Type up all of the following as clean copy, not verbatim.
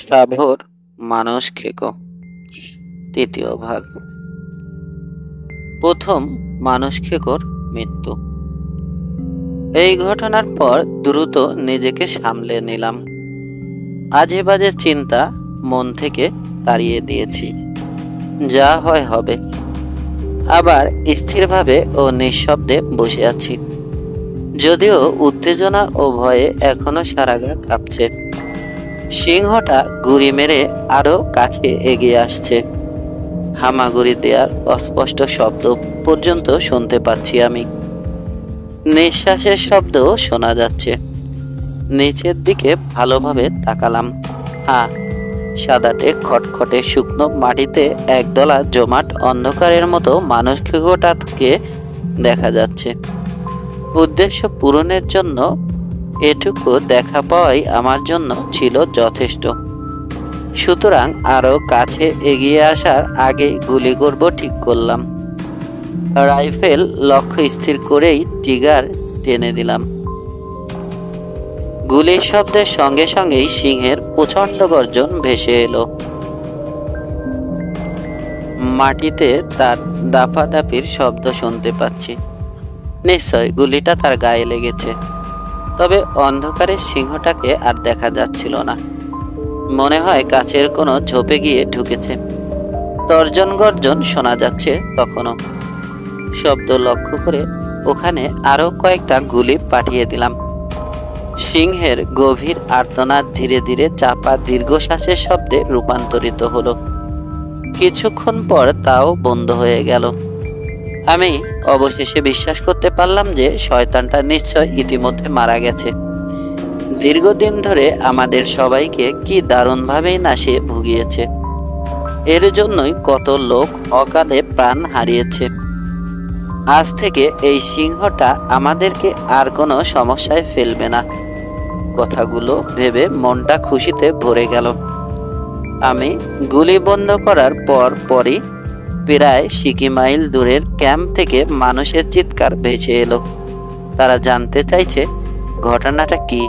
সাভোর মানুষ খেকো তৃতীয় ভাগ। প্রথম মানুষ খেকোর মৃত্যু। এই ঘটনার পর দ্রুত নিজেকে সামলে নিলাম। আজে বাজে চিন্তা মন থেকে তাড়িয়ে দিয়েছি। যা হয় হবে। আবার স্থিরভাবে ও নিঃশব্দে বসে আছি, যদিও উত্তেজনা ও ভয়ে এখনো সারা গা কাঁপছে। সিংহটা গুড়ি মেরে আরো কাছে এগিয়ে আসছে। হামাগুড়ি দেওয়ার অস্পষ্ট শব্দ পর্যন্ত শুনতে পাচ্ছি আমি। নিঃশ্বাসের শব্দও শোনা যাচ্ছে। নিচের দিকে ভালোভাবে তাকালাম। হ্যাঁ, সাদাটে খটখটে শুকনো মাটিতে একদলা জমাট অন্ধকারের মতো মানুষ খেকোটাকে দেখা যাচ্ছে। উদ্দেশ্য পূরণের জন্য এটুকু দেখা পাওয়াই আমার জন্য ছিল যথেষ্ট। সুতরাং আরো কাছে এগিয়ে আসার আগেই গুলি করব ঠিক করলাম। রাইফেল লক্ষ্য স্থির করেই ট্রিগার টেনে দিলাম। গুলির শব্দের সঙ্গে সঙ্গেই সিংহের প্রচণ্ড গর্জন ভেসে এলো। মাটিতে তার দাপাদাপির শব্দ শুনতে পাচ্ছি। নিশ্চয় গুলিটা তার গায়ে লেগেছে। তবে অন্ধকারে সিংহটাকে আর দেখা যাচ্ছিল না। মনে হয় কাছের কোনো ঝোপে গিয়ে ঢুকেছে। তর্জন গর্জন শোনা যাচ্ছে তখনও। শব্দ লক্ষ্য করে ওখানে আরো কয়েকটা গুলি পাঠিয়ে দিলাম। সিংহের গভীর আর্তনাদ ধীরে ধীরে চাপা দীর্ঘশ্বাসের শব্দে রূপান্তরিত হলো। কিছুক্ষণ পর তাও বন্ধ হয়ে গেল। আমি অবশেষে বিশ্বাস করতে পারলাম যে শয়তানটা নিশ্চয় ইতিমধ্যে মারা গেছে। দীর্ঘদিন ধরে আমাদের সবাইকে কি দারুণভাবেই না সে ভুগিয়েছে। এর জন্যই কত লোক অকালে প্রাণ হারিয়েছে। আজ থেকে এই সিংহটা আমাদেরকে আর কোনো সমস্যায় ফেলবে না। কথাগুলো ভেবে মনটা খুশিতে ভরে গেল। আমি গুলি বন্ধ করার পরই প্রায় সিকি মাইল দূরের ক্যাম্প থেকে মানুষের চিৎকার ভেসে এলো। তারা জানতে চাইছে ঘটনাটা কি।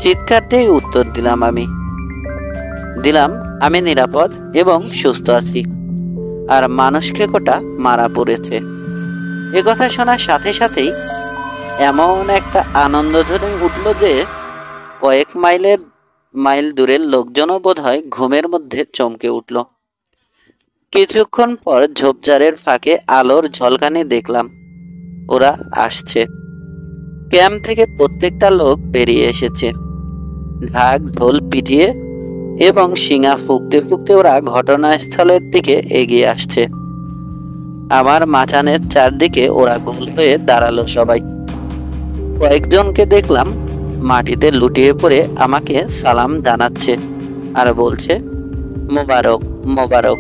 চিৎকার দিয়ে উত্তর দিলাম আমি নিরাপদ এবং সুস্থ আছি, আর মানুষ খেকোটা মারা পড়েছে। কথা শোনার সাথে সাথেই এমন একটা আনন্দ ধরে উঠল যে কয়েক মাইল দূরের লোকজনও বোধহয় ঘুমের মধ্যে চমকে উঠল। কিছুক্ষণ পর ঝোপঝাড়ের ফাঁকে আলোর ঝলকানি দেখলাম। ওরা আসছে। ক্যাম্প থেকে প্রত্যেকটা লোক বেরিয়ে এসেছে। ঢাক ঢোল পিটিয়ে এবং শিঙা ফুঁকতে ফুঁকতে ওরা ঘটনাস্থলের দিকে এগিয়ে আসছে। আমার মাচানের চারদিকে ওরা গোল হয়ে দাঁড়ালো সবাই। কয়েকজনকে দেখলাম মাটিতে লুটিয়ে পড়ে আমাকে সালাম জানাচ্ছে আর বলছে, মোবারক মোবারক।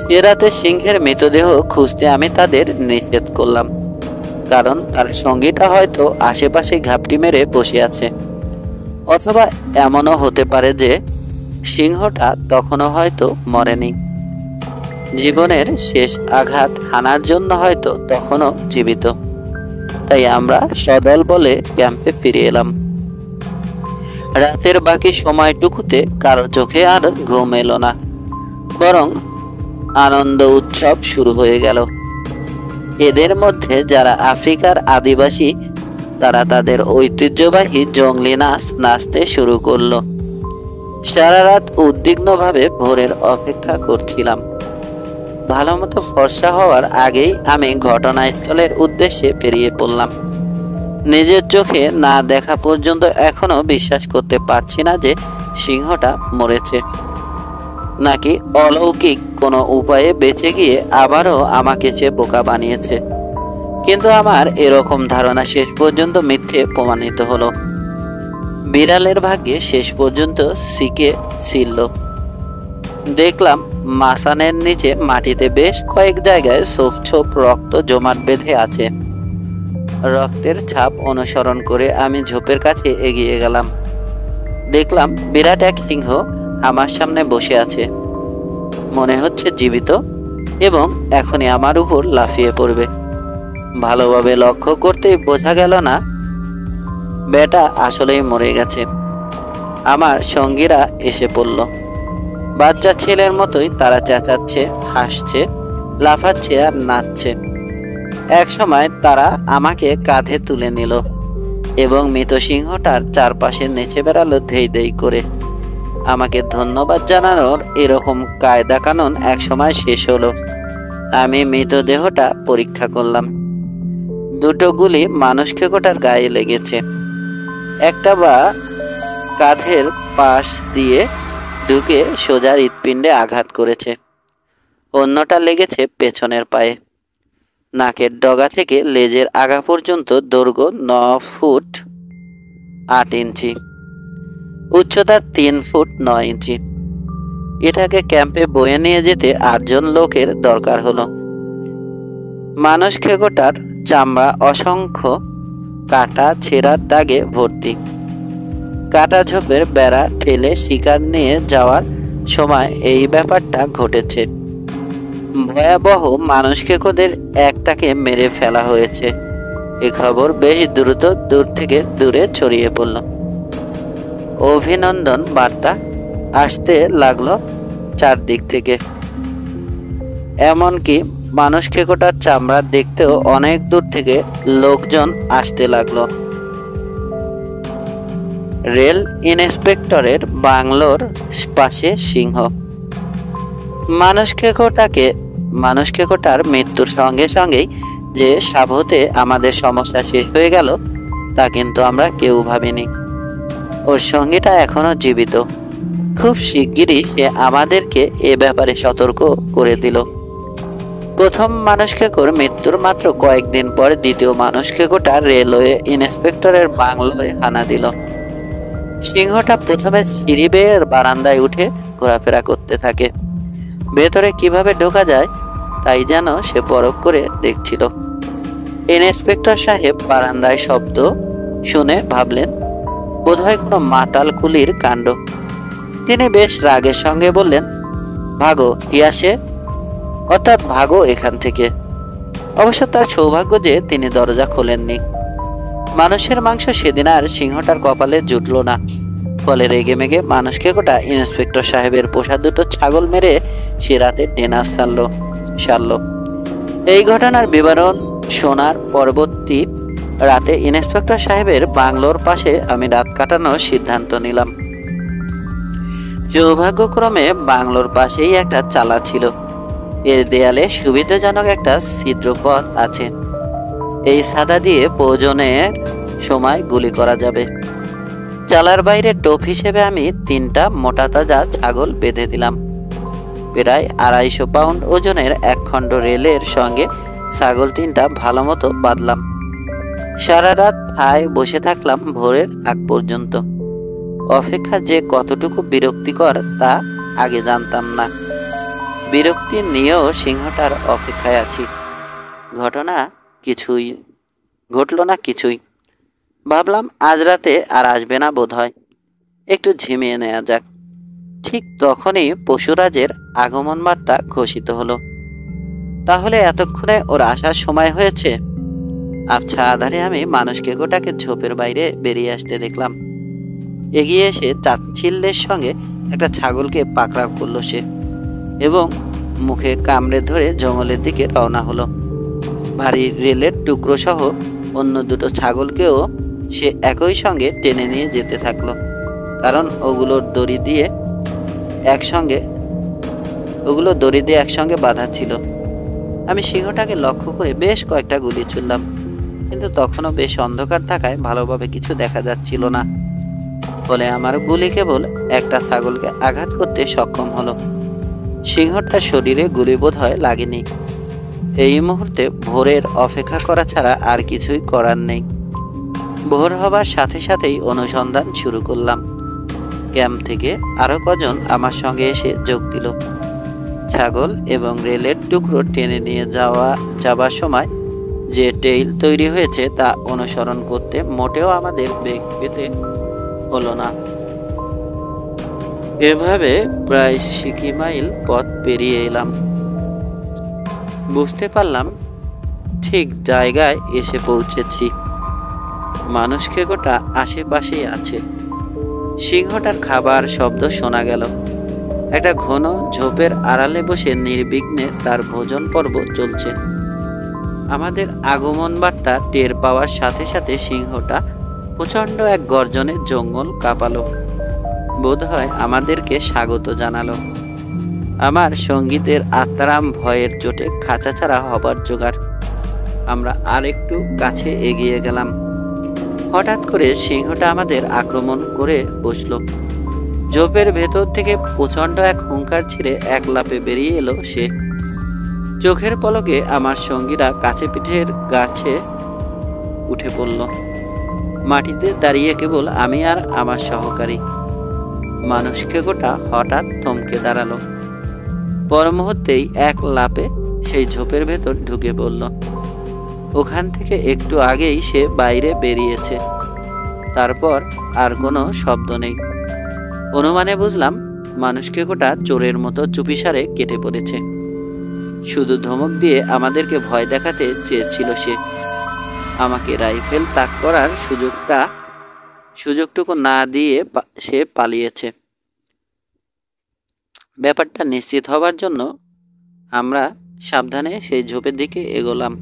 সে রাতে সিংহের মৃতদেহ খুঁজতে আমি তাদের নিষেধ করলাম, কারণ তার সঙ্গীটা হয়তো আশেপাশে ঘাপটি মেরে বসে আছে। অথবা এমনও হতে পারে যে সিংহটা তখনও হয়তো মরেনি। জীবনের শেষ আঘাত হানার জন্য হয়তো তখনও জীবিত। তাই আমরা সদল বলে ক্যাম্পে ফিরে এলাম। রাতের বাকি সময়টুকুতে কারো চোখে আর ঘুম এলো না, বরং আনন্দ উৎসব শুরু হয়ে গেল। এদের মধ্যে যারা আফ্রিকার আদিবাসী, তারা তাদের ঐতিহ্যবাহী জঙ্গলি নাচ নাচতে শুরু করলো। সারা রাত উদ্বিগ্নভাবে ভোরের অপেক্ষা করছিলাম। ভালো মতো ফর্সা হওয়ার আগেই আমি ঘটনাস্থলের উদ্দেশ্যে বেরিয়ে পড়লাম। নিজের চোখে না দেখা পর্যন্ত এখনো বিশ্বাস করতে পারছি না যে সিংহটা মরেছে, নাকি অলৌকিক কোনো উপায়ে বেঁচে গিয়ে আবারও আমাকে সে বোকা বানিয়েছে। কিন্তু আমার এরকম ধারণা শেষ পর্যন্ত মিথ্যে প্রমাণিত হলো। বিড়ালের ভাগ্যে শেষ পর্যন্ত সিকে ছিল। দেখলাম মাসানের নিচে মাটিতে বেশ কয়েক জায়গায় ছোপ ছোপ রক্ত জমাট বেঁধে আছে। রক্তের ছাপ অনুসরণ করে আমি ঝোপের কাছে এগিয়ে গেলাম। দেখলাম বিরাট এক সিংহ আমার সামনে বসে আছে। মনে হচ্ছে জীবিত এবং এখনই আমার উপর লাফিয়ে পড়বে। ভালোভাবে লক্ষ্য করতেই বোঝা গেল না বেটা আসলেই মরে গেছে। আমার সঙ্গীরা এসে পড়ল। বাচ্চা ছেলের মতোই তারা চেঁচাচ্ছে, হাসছে, লাফাচ্ছে আর নাচছে। এক সময় তারা আমাকে কাঁধে তুলে নিল এবং মৃত সিংহটার চারপাশে নেচে বেড়ালো ধেই ধেই করে। আমাকে ধন্যবাদ জানানোর এরকম কায়দা কানুন একসময় শেষ হলো। আমি মৃতদেহটা পরীক্ষা করলাম। দুটো গুলি মানুষ খেকোটার গায়ে লেগেছে। একটা বা কাঁধের পাশ দিয়ে ঢুকে সোজা হৃৎপিণ্ডে আঘাত করেছে, অন্যটা লেগেছে পেছনের পায়ে। নাকের ডগা থেকে লেজের আগা পর্যন্ত দৈর্ঘ্য 9 ফুট 8 ইঞ্চি, উচ্চতা 3 ফুট 9 ইঞ্চি। এটাকে ক্যাম্পে বয়ে নিয়ে যেতে 8 জন লোকের দরকার হলো। মানুষ খেকোটার চামড়া অসংখ্য কাটা ছেঁড়ার দাগে ভর্তি। কাটা ঝোপের বেড়া ঠেলে শিকার নিয়ে যাওয়ার সময় এই ব্যাপারটা ঘটেছে। ভয়াবহ মানুষ খেকোদের একটাকে মেরে ফেলা হয়েছে। এ খবর বেশ দ্রুত দূর থেকে দূরে ছড়িয়ে পড়ল। অভিনন্দন বার্তা আসতে লাগলো চারদিক থেকে। এমনকি মানুষ খেকোটার চামড়া দেখতেও অনেক দূর থেকে লোকজন আসতে লাগলো। রেল ইন্সপেক্টরের বাংলোর পাশে সিংহ। মানুষ খেকোটার মৃত্যুর সঙ্গে সঙ্গেই যে সাবহতে আমাদের সমস্যা শেষ হয়ে গেল তা কিন্তু আমরা কেউ ভাবিনি। ওর সঙ্গীটা এখনো জীবিত। খুব শিগগিরই সে আমাদেরকে এ ব্যাপারে সতর্ক করে দিল। প্রথম মানুষ খেকোর মৃত্যুর মাত্র কয়েকদিন পর দ্বিতীয় মানুষ খেকোটা রেলওয়ে ইন্সপেক্টরের বাংলোয় হানা দিল। সিংহটা প্রথমে সিঁড়ি বেয়ে বারান্দায় উঠে ঘোরাফেরা করতে থাকে। ভেতরে কিভাবে ঢোকা যায় তাই যেন সে পরখ করে দেখছিল। ইন্সপেক্টর সাহেব বারান্দায় শব্দ শুনে ভাবলেন বোধহয় কোনো মাতাল কুলির কাণ্ড। তিনি বেশ রাগের সঙ্গে বললেন, ভাগো ইয়াসে, অর্থাৎ ভাগো এখান থেকে। অবশ্য তার সৌভাগ্য যে তিনি দরজা খোলেননি। মানুষের মাংস সেদিন আর সিংহটার কপালে জুটল না। ফলে রেগে মেগে মানুষ খেকোটা ইন্সপেক্টর সাহেবের পোষা দুটো ছাগল মেরে সে রাতে ডিনার সারল। এই ঘটনার বিবরণ শোনার পরবর্তী রাতে ইন্সপেক্টর সাহেবের বাংলোর পাশে আমি রাত কাটানোর সিদ্ধান্ত নিলাম। সৌভাগ্যক্রমে বাংলোর পাশেই একটা চালা ছিল। এর দেয়ালে সুবিধাজনক একটা ছিদ্রপথ আছে। এই ছাদা দিয়ে প্রয়োজনের সময় গুলি করা যাবে। চালার বাইরে টোপ হিসেবে আমি 3টা মোটা তাজা ছাগল বেঁধে দিলাম। প্রায় 250 পাউন্ড ওজনের এক খণ্ড রেলের সঙ্গে ছাগল 3টা ভালো মতো বাঁধলাম। সারা রাত ঠায় বসে থাকলাম ভোরের আগ পর্যন্ত। অপেক্ষা যে কতটুকু বিরক্তিকর তা আগে জানতাম না। বিরক্তি নিয়েও সিংহটার অপেক্ষায় আছি। ঘটল না কিছুই। ভাবলাম আজ রাতে আর আসবে না বোধহয়, একটু ঝিমিয়ে নেওয়া যাক। ঠিক তখনই পশুরাজের আগমন বার্তা ঘোষিত হলো। তাহলে এতক্ষণে ওর আসার সময় হয়েছে। আবছা আধারে আমি মানুষ খেকোটাকে ঝোপের বাইরে বেরিয়ে আসতে দেখলাম। এগিয়ে এসে চাচ্ছিল্যের সঙ্গে একটা ছাগলকে পাকড়াও করলো সে এবং মুখে কামড়ে ধরে জঙ্গলের দিকে রওনা হলো। ভারী রেলের টুকরো সহ অন্য দুটো ছাগলকেও সে একই সঙ্গে টেনে নিয়ে যেতে থাকলো, কারণ ওগুলো দড়ি দিয়ে একসঙ্গে বাঁধা ছিল। আমি সিংহটাকে লক্ষ্য করে বেশ কয়েকটা গুলি ছুড়লাম, কিন্তু তখনও বেশ অন্ধকার থাকায় ভালোভাবে কিছু দেখা যাচ্ছিল না। ফলে আমার গুলি কেবল একটা ছাগলকে আঘাত করতে সক্ষম হলো। সিংহটার শরীরে গুলি বোধহয় লাগেনি। এই মুহূর্তে ভোরের অপেক্ষা করা ছাড়া আর কিছুই করার নেই। ভোর হবার সাথে সাথেই অনুসন্ধান শুরু করলাম। ক্যাম্প থেকে আরো কজন আমার সঙ্গে এসে যোগ দিল। ছাগল এবং রেলের টুকরো টেনে নিয়ে যাবার সময় যে টেইল তৈরি হয়েছে তা অনুসরণ করতে মোটেও আমাদের বেগ পেতে হলো না। এভাবে প্রায় 60 মাইল পথ পেরিয়ে এলাম। বুঝতে পারলাম ঠিক জায়গায় এসে পৌঁছেছি। মানুষ খেকোটা আশেপাশেই আছে। সিংহটার খাবার শব্দ শোনা গেল। একটা ঘন ঝোপের আড়ালে বসে নির্বিঘ্নে তার ভোজন পর্ব চলছে। আমাদের আগমন বার্তা টের পাওয়ার সাথে সাথে সিংহটা প্রচণ্ড এক গর্জনে জঙ্গল কাঁপালো। বোধহয় আমাদেরকে স্বাগত জানালো। আমার সঙ্গীতের আত্মারাম ভয়ের চোটে খাঁচা ছাড়া হবার জোগাড়। আমরা আর একটু কাছে এগিয়ে গেলাম। হঠাৎ করে সিংহটা আমাদের আক্রমণ করে বসলো। ঝোপের ভেতর থেকে প্রচণ্ড এক হুঙ্কার ছিঁড়ে এক লাফে বেরিয়ে এলো সে। চোখের পলকে আমার সঙ্গীরা কাছে পিঠের গাছে উঠে পড়ল। মাটিতে দাঁড়িয়ে কেবল আমি আর আমার সহকারী। মানুষখেকোটা হঠাৎ থমকে দাঁড়ালো। পর মুহূর্তেই এক লাফে সেই ঝোপের ভেতর ঢুকে পড়ল। ওখান থেকে একটু আগেই সে বাইরে বেরিয়েছে। তারপর আর কোনো শব্দ নেই। অনুমানে বুঝলাম মানুষখেকোটা চোরের মতো চুপিসারে কেটে পড়েছে। শুধু ধমক দিয়ে আমাদেরকে ভয় দেখাতে চেয়েছিল সে। আমাকে রাইফেল তাক করার সুযোগটুকু না দিয়ে সে পালিয়েছে। ব্যাপারটা নিশ্চিত হবার জন্য আমরা সাবধানে সেই ঝোপের দিকে এগোলাম।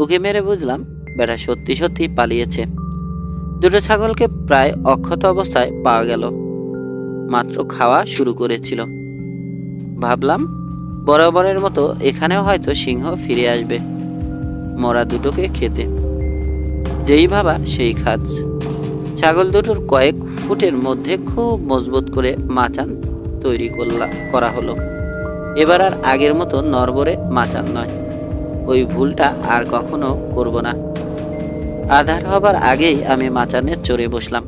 উঁকি মেরে বুঝলাম বেটা সত্যি সত্যি পালিয়েছে। দুটো ছাগলকে প্রায় অক্ষত অবস্থায় পাওয়া গেল। মাত্র খাওয়া শুরু করেছিল। ভাবলাম বরাবরের মতো এখানেও হয়তো সিংহ ফিরে আসবে মরা দুটোকে খেতে। যেই ভাবা সেই কাজ। ছাগল দুটোর কয়েক ফুটের মধ্যে খুব মজবুত করে মাচান তৈরি করা হলো। এবার আর আগের মতো নড়বড়ে মাচান নয়। ওই ভুলটা আর কখনো করব না। আধার হবার আগেই আমি মাচানে চড়ে বসলাম।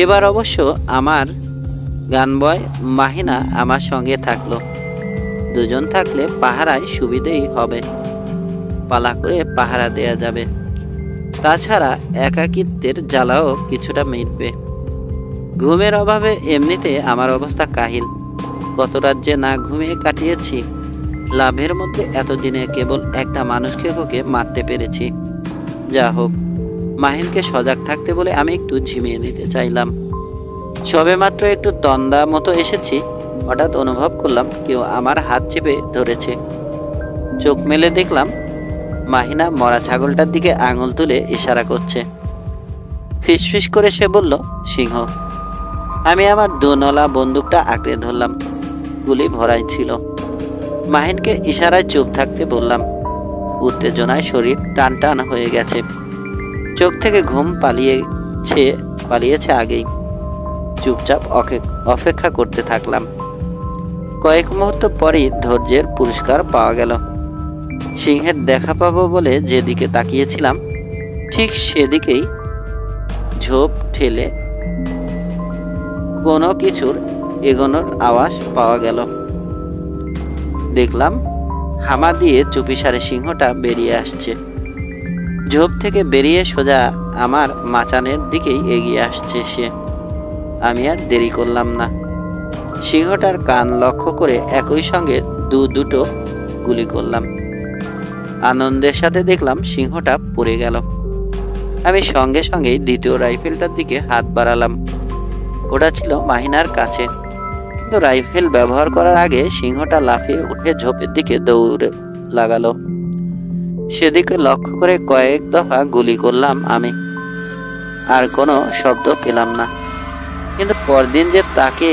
এবার অবশ্য আমার গানবয় মাহিনা আমার সঙ্গে থাকলো। দুজন থাকলে পাহারায় সুবিধেই হবে। পালা করে পাহারা দেয়া যাবে। তাছাড়া একাকিত্বের জ্বালাও কিছুটা মিটবে। ঘুমের অভাবে এমনিতে আমার অবস্থা কাহিল। কত রাজ্যে না ঘুমিয়ে কাটিয়েছি। লাভের মধ্যে এতদিনে কেবল একটা মানুষখেকোকে মারতে পেরেছি। যা হোক, মাহিনকে সজাগ থাকতে বলে আমি একটু ঝিমিয়ে নিতে চাইলাম। সবেমাত্র একটু তন্দা মতো এসেছি। হঠাৎ অনুভব করলাম কেউ আমার হাত চেপে ধরেছে। চোখ মেলে দেখলাম মাহিনা মরা ছাগলটার দিকে আঙুল তুলে ইশারা করছে। ফিসফিস করে সে বলল, সিংহ। আমি আমার দুনলা বন্দুকটা আঁকড়ে ধরলাম। গুলি ভরাই ছিল। মাহিনকে ইশারায় চুপ থাকতে বললাম। উত্তেজনায় শরীর টান টান হয়ে গেছে। চোখ থেকে ঘুম পালিয়েছে আগেই। চুপচাপ অপেক্ষা করতে থাকলাম। কয়েক মুহূর্ত পরই ধৈর্যের পুরস্কার পাওয়া গেল। সিংহের দেখা পাবো বলে যেদিকে তাকিয়েছিলাম ঠিক সেদিকেই ঝোপ ঠেলে কোনো কিছুর এগোনোর আওয়াজ পাওয়া গেল। দেখলাম হামা দিয়ে চুপিসারে সিংহটা বেরিয়ে আসছে। ঝোপ থেকে বেরিয়ে সোজা আমার মাচানের দিকেই এগিয়ে আসছে সে। আমি আর দেরি করলাম না। সিংহটার কান লক্ষ্য করে একই সঙ্গে দুটো গুলি করলাম। আনন্দের সাথে দেখলাম সিংহটা পড়ে গেল। আমি সঙ্গে সঙ্গেই দ্বিতীয় রাইফেলটার দিকে হাত বাড়ালাম। ওটা ছিল মাহিনার কাছে, কিন্তু রাইফেল ব্যবহার করার আগে সিংহটা লাফিয়ে উঠে ঝোপের দিকে দৌড়ে লাগালো। সেদিকে লক্ষ্য করে কয়েক দফা গুলি করলাম আমি। আর কোনো শব্দ পেলাম না। কিন্তু পরদিন যে তাকে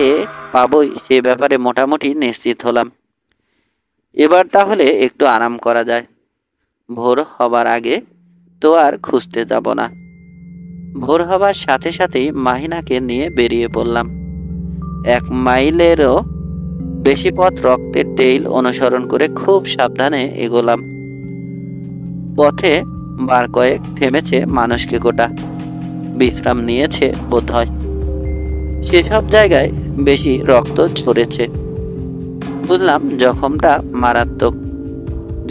পাবই সে ব্যাপারে মোটামুটি নিশ্চিত হলাম। এবার তাহলে একটু আরাম করা যায়। ভোর হবার আগে তো আর খুঁজতে যাব না। ভোর হবার সাথে সাথেই মাহিনাকে নিয়ে বেরিয়ে পড়লাম। 1 মাইলেরও বেশি পথ রক্তের টেইল অনুসরণ করে খুব সাবধানে এগোলাম। পথে বার কয়েক থেমেছে মানুষখেকোটা। বিশ্রাম নিয়েছে বোধহয়। সেসব জায়গায় বেশি রক্ত ঝরেছে। বুঝলাম জখমটা মারাত্মক।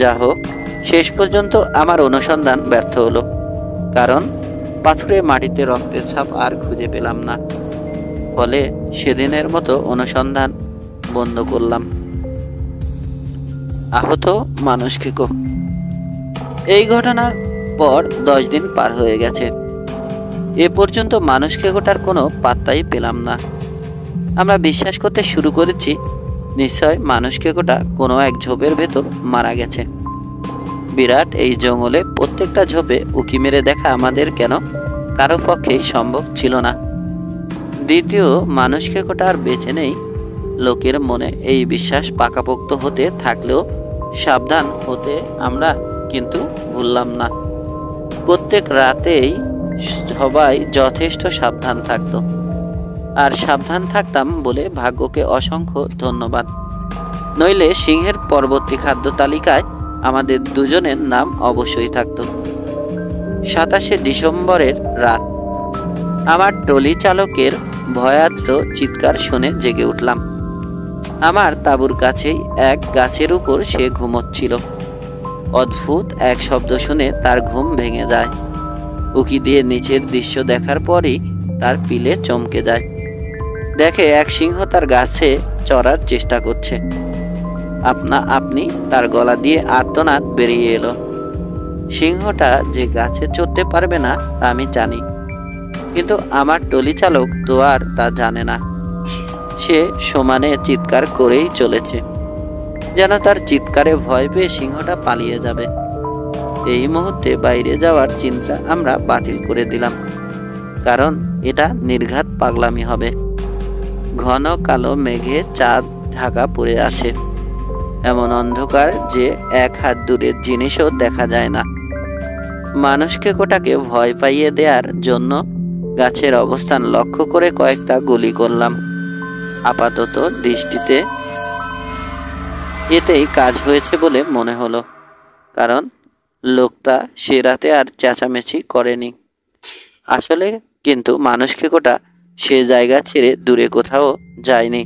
যা হোক, শেষ পর্যন্ত আমার অনুসন্ধান ব্যর্থ হলো। কারণ পাথুরে মাটিতে রক্তের ছাপ আর খুঁজে পেলাম না। ফলে সেদিনের মতো অনুসন্ধান বন্ধ করলাম। আহত মানুষখেকো। এই ঘটনার পর 10 দিন পার হয়ে গেছে। এ পর্যন্ত মানুষ খেকোটার কোনো পাত্তাই পেলাম না। আমরা বিশ্বাস করতে শুরু করেছি নিশ্চয় মানুষ খেকোটা কোনো এক ঝোপের ভেতর মারা গেছে। বিরাট এই জঙ্গলে প্রত্যেকটা ঝোপে উঁকি মেরে দেখা আমাদের কেন কারো পক্ষেই সম্ভব ছিল না। দ্বিতীয়, মানুষ খেকোটা আর বেঁচে নেই। লোকের মনে এই বিশ্বাস পাকাপোক্ত হতে থাকলেও সাবধান হতে আমরা কিন্তু ভুললাম না। প্রত্যেক রাতেই সবাই যথেষ্ট সাবধান থাকতো, আর সাবধান থাকতাম বলে ভাগ্যকে অসংখ্য ধন্যবাদ। নইলে সিংহের পরবর্তী খাদ্য তালিকায় আমাদের দুজনের নাম অবশ্যই থাকতো। 27শে ডিসেম্বরের রাত। আমার ট্রলি চালকের ভয়ার্ত চিৎকার শুনে জেগে উঠলাম। আমার তাঁবুর কাছেই এক গাছের উপর সে ঘুমোচ্ছিল। অদ্ভুত এক শব্দ শুনে তার ঘুম ভেঙে যায়। উকি দিয়ে নিচের দৃশ্য দেখার পরই তার পিলে চমকে যায়। দেখে এক সিংহ তার গাছে চড়ার চেষ্টা করছে। আপনি তার গলা দিয়ে আর্তনাদ বেরিয়ে এলো। সিংহটা যে গাছে চড়তে পারবে না তা আমি জানি, কিন্তু আমার টলি চালক তো আর তা জানে না। সে সমানে চিৎকার করেই চলেছে, যেন তার চিৎকারে ভয় পেয়ে সিংহটা পালিয়ে যাবে। এই মুহূর্তে বাইরে যাওয়ার চিন্তা আমরা বাতিল করে দিলাম, কারণ এটা নির্ঘাত পাগলামি হবে। ঘন কালো মেঘে চাঁদ ঢাকা পড়ে আছে, এমন অন্ধকার যে এক হাত দূরের জিনিসও দেখা যায় না। মানুষ খেকোটাকে ভয় পাইয়ে দেওয়ার জন্য গাছের অবস্থান লক্ষ্য করে কয়েকটা গুলি করলাম। আপাতত দৃষ্টিতে এতেই কাজ হয়েছে বলে মনে হলো, কারণ লোকটা সে রাতে আর চেঁচামেচি করেনি। আসলে কিন্তু মানুষ খেকোটা সে জায়গা ছেড়ে দূরে কোথাও যায়নি,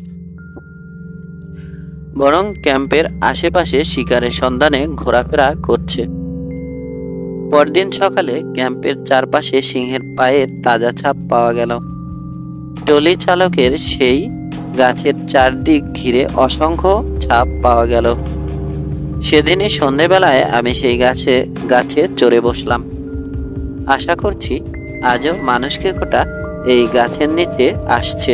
বরং ক্যাম্পের আশেপাশে শিকারের সন্ধানে ঘোরাফেরা করছে। পরদিন সকালে ক্যাম্পের চারপাশে সিংহের পায়ের তাজা ছাপ পাওয়া গেল। টলি চালকের সেই গাছের চারদিক ঘিরে অসংখ্য ছাপ পাওয়া গেল। সেদিনই সন্ধেবেলায় আমি সেই গাছে চড়ে বসলাম। আশা করছি আজও মানুষ খেকোটা এই গাছের নিচে আসছে।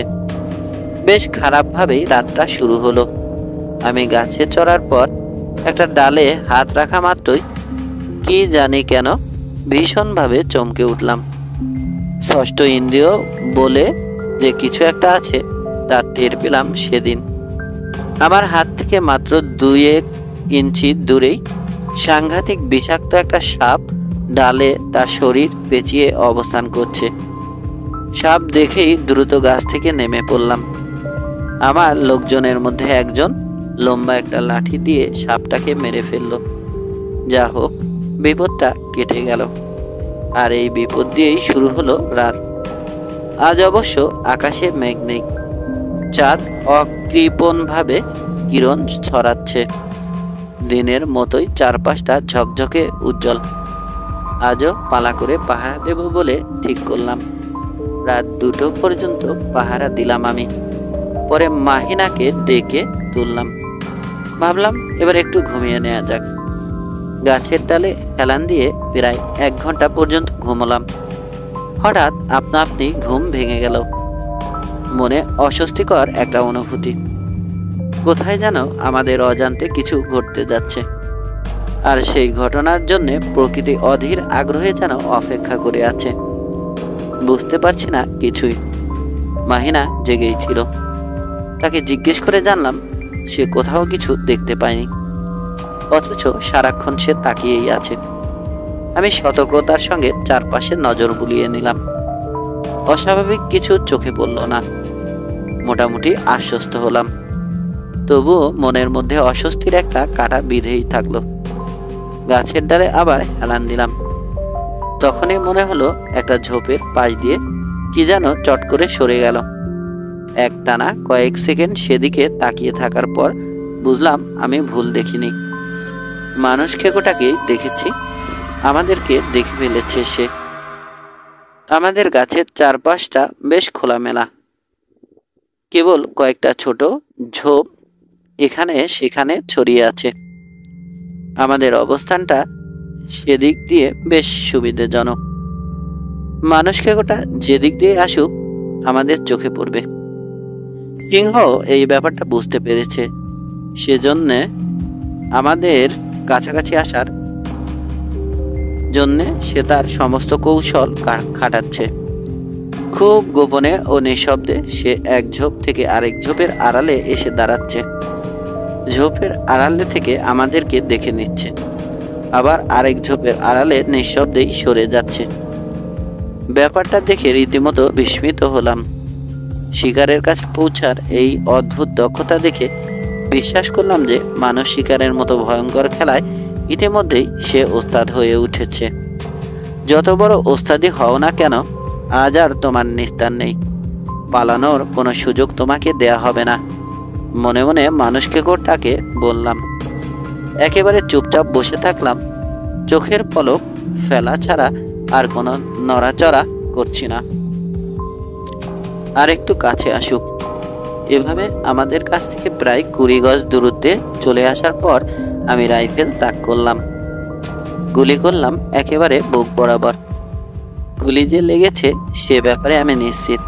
বেশ খারাপভাবেই রাতটা শুরু হলো। আমি গাছে চড়ার পর একটা ডালে হাত রাখা মাত্রই কি জানি কেন ভীষণভাবে চমকে উঠলাম। ষষ্ঠ ইন্দ্রিয় বলে যে কিছু একটা আছে তা টের পেলাম সেদিন। আমার হাত থেকে মাত্র 2-1 ইঞ্চি দূরেই সাংঘাতিক বিষাক্ত একটা সাপ ডালে তার শরীর পেঁচিয়ে অবস্থান করছে। সাপ দেখেই দ্রুত গাছ থেকে নেমে পড়লাম। আমার লোকজনের মধ্যে একজন লম্বা একটা লাঠি দিয়ে সাপটাকে মেরে ফেলল। যা হোক, বিপদটা কেটে গেল। আর এই বিপদ দিয়েই শুরু হলো রাত। আজ অবশ্য আকাশে মেঘ নেই, চাঁদ অকৃপণভাবে কিরণ ছড়াচ্ছে। দিনের মতোই চারপাশটা ঝকঝকে উজ্জ্বল। আজও পালা করে পাহারা দেব বলে ঠিক করলাম। রাত 2টো পর্যন্ত পাহারা দিলাম আমি। পরে মাহিনাকে ডেকে তুললাম। ভাবলাম এবার একটু ঘুমিয়ে নেওয়া যাক। গাছের ডালে হেলান দিয়ে প্রায় 1 ঘন্টা পর্যন্ত ঘুমলাম। হঠাৎ আপনি ঘুম ভেঙে গেল। মনে অস্বস্তিকর একটা অনুভূতি। কোথায় যেন আমাদের অজান্তে কিছু ঘটতে যাচ্ছে, আর সেই ঘটনার জন্য প্রকৃতি অধীর আগ্রহে যেন অপেক্ষা করে আছে। বুঝতে পারছি না কিছুই। মাহিনা জেগেই ছিল। তাকে জিজ্ঞেস করে জানলাম সে কোথাও কিছু দেখতে পায়নি, অথচ সারাক্ষণ সে তাকিয়েই আছে। আমি সতর্কতার সঙ্গে চারপাশে নজর বুলিয়ে নিলাম। অস্বাভাবিক কিছু চোখে পড়ল না। মোটামুটি আশ্বস্ত হলাম, তবুও মনের মধ্যে অস্বস্তির একটা কাঁটা বিঁধেই থাকলো। গাছের ডালে আবার হেলান দিলাম। তখনই মনে হলো একটা ঝোপের পাশ দিয়ে কি যেন চট করে সরে গেল। একটানা কয়েক সেকেন্ড সেদিকে তাকিয়ে থাকার পর বুঝলাম আমি ভুল দেখিনি। মানুষ খেকোটাকেই দেখেছি। আমাদেরকে দেখে ফেলেছে সে। আমাদের গাছের চারপাশটা বেশ খোলামেলা, কেবল কয়েকটা ছোট ঝোপ এখানে সেখানে ছড়িয়ে আছে। আমাদের অবস্থানটা সেদিক দিয়ে বেশ সুবিধাজনক। মানুষ খেকোটা যেদিক দিয়ে আসুক আমাদের চোখে পড়বে। সিংহ এই ব্যাপারটা বুঝতে পেরেছে, সেজন্য আমাদের কাছাকাছি আসার জন্যে সে তার সমস্ত কৌশল খাটাচ্ছে। খুব গোপনে ও নিঃশব্দে সে এক ঝোপ থেকে আরেক ঝোপের আড়ালে এসে দাঁড়াচ্ছে। ঝোপের আড়ালে থেকে আমাদেরকে দেখে নিচ্ছে, আবার আরেক ঝোপের আড়ালে নিঃশব্দেই সরে যাচ্ছে। ব্যাপারটা দেখে রীতিমতো বিস্মিত হলাম। শিকারের কাছে পৌঁছার এই অদ্ভুত দক্ষতা দেখে বিশ্বাস করলাম যে মানুষ শিকারের মতো ভয়ঙ্কর খেলায় ইতিমধ্যেই সে ওস্তাদ হয়ে উঠেছে। যত বড় ওস্তাদি হও না কেন, আজ আর তোমার নিস্তার নেই। পালানোর কোনো সুযোগ তোমাকে দেয়া হবে না। মনে মনে মানুষ খেকোটাকে বললাম। একেবারে চুপচাপ বসে থাকলাম, চোখের পলক ফেলা ছাড়া আর কোনো নড়াচড়া করছি না। আর একটু কাছে আসুক। এভাবে আমাদের কাছ থেকে প্রায় 20 গজ দূরত্বে চলে আসার পর আমি রাইফেল তাক করলাম। গুলি করলাম একেবারে বুক বরাবর। গুলি যে লেগেছে সে ব্যাপারে আমি নিশ্চিত,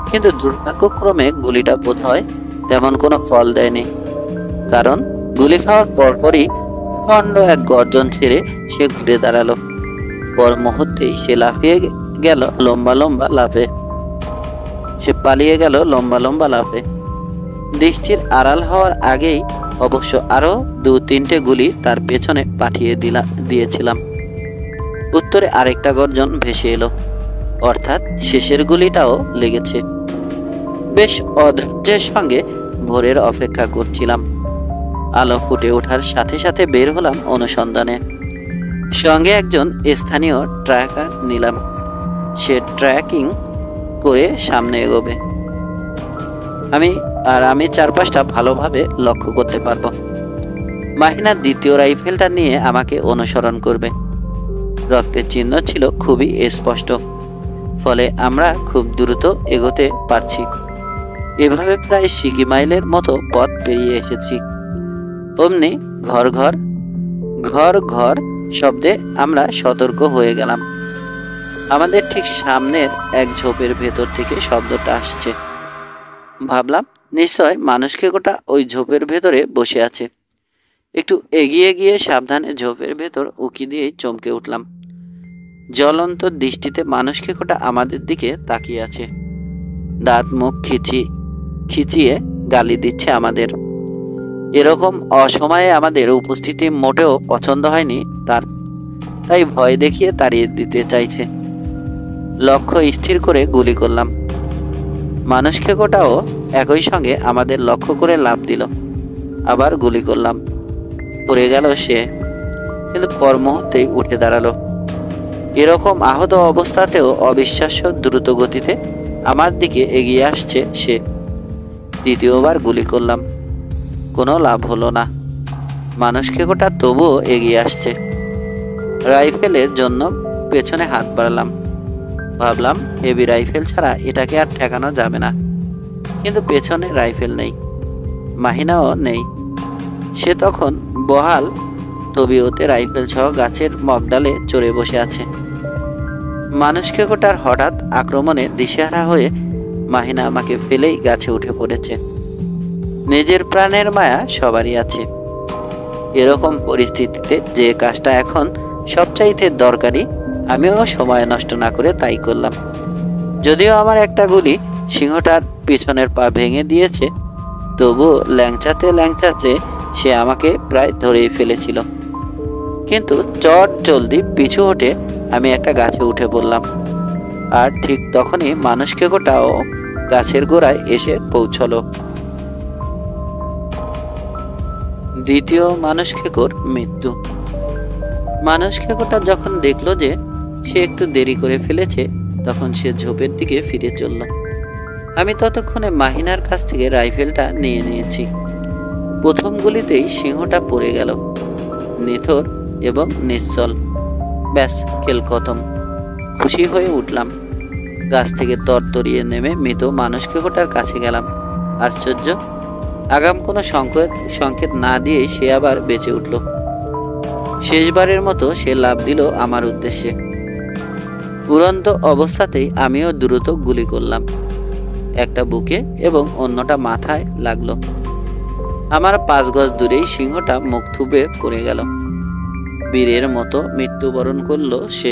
কিন্তু দুর্ভাগ্যক্রমে গুলিটা বোধহয় তেমন কোনো ফল দেয়নি। কারণ গুলি খাওয়ার পরপরই খণ্ড এক গর্জন ছেড়ে সে ঘুরে দাঁড়ালো। পর মুহূর্তেই সে লাফিয়ে গেল লম্বা লম্বা লাফে। সে পালিয়ে গেল লম্বা লম্বা লাফে। দৃষ্টির আড়াল হওয়ার আগেই অবশ্য আরো 2-3টে গুলি তার পেছনে পাঠিয়ে দিয়েছিলাম। উত্তরে আরেকটা গর্জন ভেসে এলো, অর্থাৎ শেষের গুলিটাও লেগেছে। বেশ অধৈর্যের সঙ্গে ভোরের অপেক্ষা করছিলাম। আলো ফুটে ওঠার সাথে সাথে বের হলাম অনুসন্ধানে। সঙ্গে একজন স্থানীয় ট্র্যাকার নিলাম। সে ট্র্যাকিং করে সামনে এগোবে। আমি চারপাশটা ভালোভাবে লক্ষ্য করতে পারবো। মাহিনা দ্বিতীয় রাইফেলটা নিয়ে আমাকে অনুসরণ করবে। রক্তের চিহ্ন ছিল খুবই স্পষ্ট, ফলে আমরা খুব দ্রুত এগোতে পারছি। এভাবে প্রায় 60 মাইলের মতো পথ পেরিয়ে এসেছি। অমনি ঘর ঘর ঘর ঘর শব্দে আমরা সতর্ক হয়ে গেলাম। আমাদের ঠিক সামনের এক ঝোপের ভেতর থেকে শব্দটা আসছে। ভাবলাম নিশ্চয় মানুষ খেকোটা ওই ঝোপের ভেতরে বসে আছে। একটু এগিয়ে গিয়ে সাবধানে ঝোপের ভেতর উঁকি দিয়ে চমকে উঠলাম। জ্বলন্ত দৃষ্টিতে মানুষ খেকোটা আমাদের দিকে তাকিয়ে আছে। দাঁত মুখ খিচিয়ে গালি দিচ্ছে আমাদের। এরকম অসময়ে আমাদের উপস্থিতি মোটেও পছন্দ হয়নি তার, তাই ভয় দেখিয়ে তাড়িয়ে দিতে চাইছে। লক্ষ্য স্থির করে গুলি করলাম। মানুষ খেকোটাও একই সঙ্গে আমাদের লক্ষ্য করে লাফ দিল। আবার গুলি করলাম। পড়ে গেল সে, কিন্তু পর মুহূর্তেই উঠে দাঁড়ালো। এরকম আহত অবস্থাতেও অবিশ্বাস্য দ্রুত গতিতে আমার দিকে এগিয়ে আসছে সে। দ্বিতীয়বার গুলি করলাম, কোনো লাভ হলো না। মানুষ খেকোটা তবুও এগিয়ে আসছে। রাইফেলের জন্য পেছনে হাত বাড়ালাম। ভাবলাম হেভি রাইফেল ছাড়া এটাকে আর ঠেকানো যাবে না, কিন্তু পেছনে রাইফেল নেই, মাহিনাও নেই। সে তখন বহাল তবিয়তে রাইফেল সহ গাছের মগডালে চড়ে বসে আছে। মানুষ খেকোটার হঠাৎ আক্রমণে দিশেহারা হয়ে মাহিনা আমাকে ফেলেই গাছে উঠে পড়েছে। নিজের প্রাণের মায়া সবারই আছে। এরকম পরিস্থিতিতে যে কাজটা এখন সবচাইতে দরকারি, আমিও সময় নষ্ট না করে তাই করলাম। যদিও আমার একটা গুলি সিংহটার পিছনের পা ভেঙে দিয়েছে, তবু ল্যাংচাতে ল্যাংচাতে সে আমাকে প্রায় ধরেই ফেলেছিল। কিন্তু চট জলদি পিছু হটে আমি একটা গাছে উঠে পড়লাম। আর ঠিক তখনই মানুষ খেকোটাও গাছের গোড়ায় এসে পৌঁছলো। দ্বিতীয় মানুষ খেকোর মৃত্যু। মানুষ খেকোটা যখন দেখলো যে সে একটু দেরি করে ফেলেছে, তখন সে ঝোপের দিকে ফিরে চলল। আমি ততক্ষণে মাহিনার কাছ থেকে রাইফেলটা নিয়ে নিয়েছি। প্রথম গুলিতেই সিংহটা পড়ে গেল, নিথর এবং নিশ্চল। ব্যাস, খেল খতম। খুশি হয়ে উঠলাম। গাছ থেকে তরতরিয়ে নেমে মৃত মানুষ খেকোটার কাছে গেলাম। আশ্চর্য, আগাম কোনো সংকেত না দিয়েই সে আবার বেঁচে উঠল। শেষবারের মতো সে লাফ দিল আমার উদ্দেশ্যে। উড়ন্ত অবস্থাতেই আমিও দ্রুত গুলি করলাম, একটা বুকে এবং অন্যটা মাথায় লাগলো। আমার 5 গজ দূরেই সিংহটা মুখ থুবড়ে পড়ে গেল। বীরের মতো মৃত্যুবরণ করলো সে।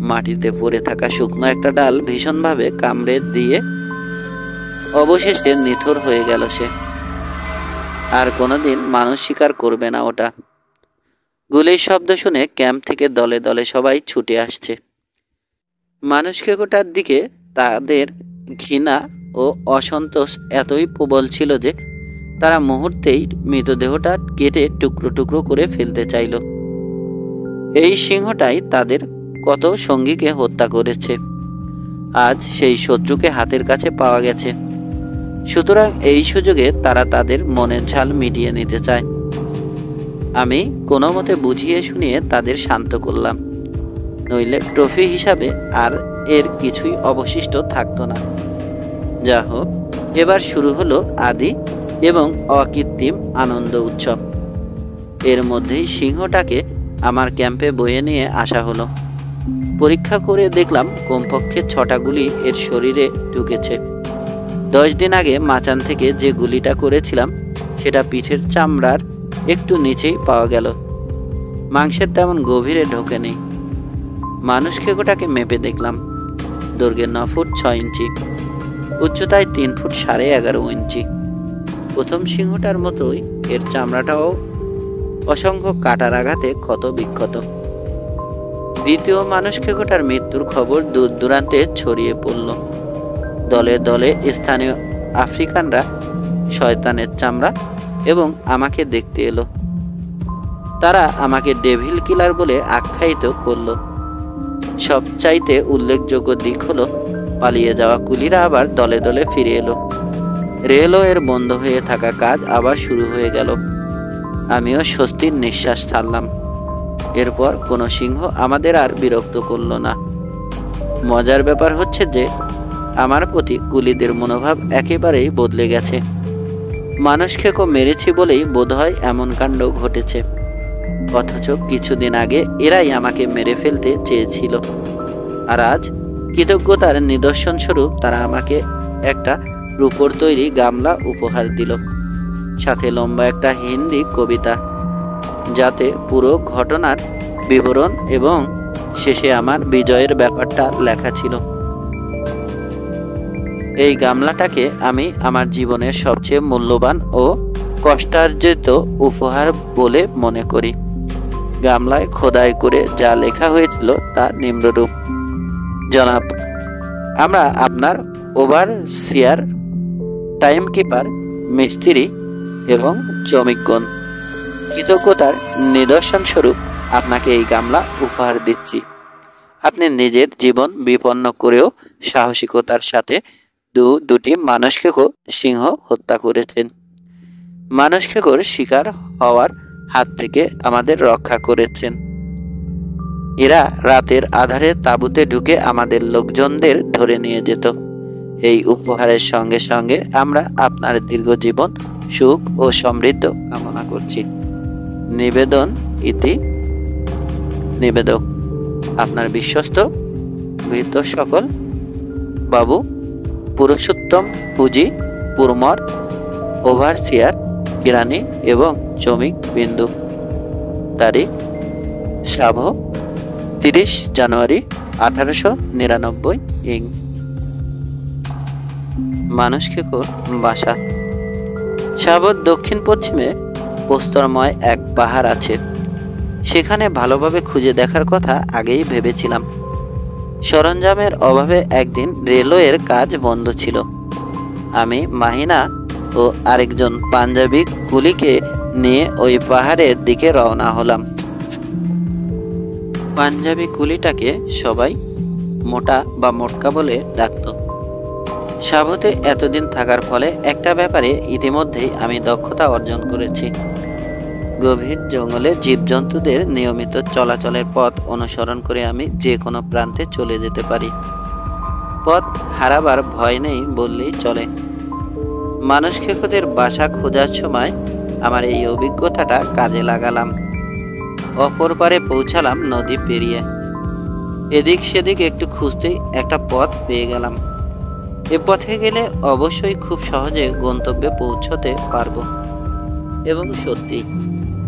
মাটিতে পড়ে থাকা শুকনো একটা ডাল ভীষণভাবে কামড়ে দিয়ে অবশেষে নিথর হয়ে গেল সে। আর কোনোদিন মানুষ শিকার করবে না ওটা। গুলির শব্দ শুনে ক্যাম্প থেকে দলে দলে সবাই ছুটে আসছে। মানুষ খেকোটার দিকে তাদের ঘৃণা ও অসন্তোষ এতই প্রবল ছিল যে তারা মুহূর্তেই মৃতদেহটা কেটে টুকরো টুকরো করে ফেলতে চাইল। এই সিংহটাই তাদের কত সঙ্গীকে হত্যা করেছে। আজ সেই শত্রুকে হাতের কাছে পাওয়া গেছে। সুতরাং এই সুযোগে তারা তাদের মনের ঝাল মিটিয়ে নিতে চায়। আমি কোনো মতে বুঝিয়ে শুনিয়ে তাদের শান্ত করলাম, নইলে ট্রফি হিসাবে আর এর কিছুই অবশিষ্ট থাকতো না। যা হোক, এবার শুরু হলো আদি এবং অকৃত্রিম আনন্দ উৎসব। এর মধ্যেই সিংহটাকে আমার ক্যাম্পে বয়ে নিয়ে আসা হলো। পরীক্ষা করে দেখলাম কমপক্ষে 6টা গুলি এর শরীরে ঢুকেছে। 10 দিন আগে মাচান থেকে যে গুলিটা করেছিলাম সেটা পিঠের চামড়ার একটু নিচেই পাওয়া গেল, মাংসের তেমন গভীরে ঢোকেনি। মানুষ খেকোটাকে মেপে দেখলাম। দৈর্ঘ্যে 9 ফুট 6 ইঞ্চি, উচ্চতায় 3 ফুট 11.5 ইঞ্চি। প্রথম সিংহটার মতোই এর চামড়াটাও অসংখ্য কাটার আঘাতে ক্ষত বিক্ষত। দ্বিতীয় মানুষ খেকোটার মৃত্যুর খবর দূর দূরান্তে ছড়িয়ে পড়ল। দলে দলে স্থানীয় আফ্রিকানরা শয়তানের চামড়া এবং আমাকে দেখতে এলো। তারা আমাকে ডেভিল কিলার বলে আখ্যায়িত করল। সবচাইতে উল্লেখযোগ্য দিক হলো পালিয়ে যাওয়া কুলিরা আবার দলে দলে ফিরে এলো। রেলওয়ের বন্ধ হয়ে থাকা কাজ আবার শুরু হয়ে গেল। আমিও স্বস্তির নিঃশ্বাস ছাড়লাম। এরপর কোনো সিংহ আমাদের আর বিরক্ত করল না। মজার ব্যাপার হচ্ছে যে আমার প্রতি কুলিদের মনোভাব একেবারেই বদলে গেছে। মানুষ খেকো মেরেছি বলেই বোধহয় এমন কাণ্ড ঘটেছে, অথচ কিছুদিন আগে এরাই আমাকে মেরে ফেলতে চেয়েছিল। আর আজ কৃতজ্ঞতার নিদর্শন স্বরূপ তারা আমাকে একটা রূপোর তৈরি গামলা উপহার দিল, সাথে লম্বা একটা হিন্দি কবিতা, যাতে পুরো ঘটনার বিবরণ এবং শেষে আমার বিজয়ের ব্যাপারটা লেখা ছিল। এই গামলাটাকে আমি আমার জীবনের সবচেয়ে মূল্যবান ও কষ্টার্জিত উপহার বলে মনে করি। গামলায় খোদাই করে যা লেখা হয়েছিল তা নিম্নরূপ: জনাব, আমরা আপনার ওভারসিয়ার, টাইমকিপার, মিস্ত্রি এবং শ্রমিকগণ কৃতজ্ঞতার নিদর্শন স্বরূপ আপনাকে এই গামলা উপহার দিচ্ছি। আপনি নিজের জীবন বিপন্ন করেও সাহসিকতার সাথে দুটি মানুষ খেকো সিংহ হত্যা করেছেন। মানুষ খেকোর শিকার হওয়ার হাত থেকে আমাদের রক্ষা করেছেন। এরা রাতের আধারে তাঁবুতে ঢুকে আমাদের লোকজনদের ধরে নিয়ে যেত। এই উপহারের সঙ্গে সঙ্গে আমরা আপনার দীর্ঘ জীবন, সুখ ও সমৃদ্ধ কামনা করছি। নিবেদন, ইতি নিবেদক আপনার বিশ্বস্ত ভৃত্য সকল বাবু পুরুষোত্তম পুঁজি, পুরমর, ওভারসিয়ার, কিরানি এবং শ্রমিক বিন্দু। তারিখ সাভ 30 জানুয়ারি 1899 ইং। মানুষ খেকোর বাসা। সাভর দক্ষিণ পশ্চিমে প্রস্তরময় এক পাহাড় আছে। সেখানে ভালোভাবে খুঁজে দেখার কথা আগেই ভেবেছিলাম। সরঞ্জামের অভাবে একদিন রেলওয়ের কাজ বন্ধ ছিল। আমি, মাহিনা ও আরেকজন পাঞ্জাবি কুলিকে নিয়ে ওই পাহাড়ের দিকে রওনা হলাম। পাঞ্জাবি কুলিটাকে সবাই মোটা বা মোটকা বলে ডাকত। সাভতে এতদিন থাকার ফলে একটা ব্যাপারে ইতিমধ্যেই আমি দক্ষতা অর্জন করেছি। গভীর জঙ্গলে জীবজন্তুদের নিয়মিত চলাচলের পথ অনুসরণ করে আমি যে কোনো প্রান্তে চলে যেতে পারি। পথ হারাবার ভয় নেই বললেই চলে। মানুষ খেকোদের বাসা খোঁজার সময় আমার এই অভিজ্ঞতাটা কাজে লাগালাম। অপর পারে পৌঁছালাম নদী পেরিয়ে। এদিক সেদিক একটু খুঁজতেই একটা পথ পেয়ে গেলাম। এ পথে গেলে অবশ্যই খুব সহজে গন্তব্যে পৌঁছতে পারবো। এবং সত্যি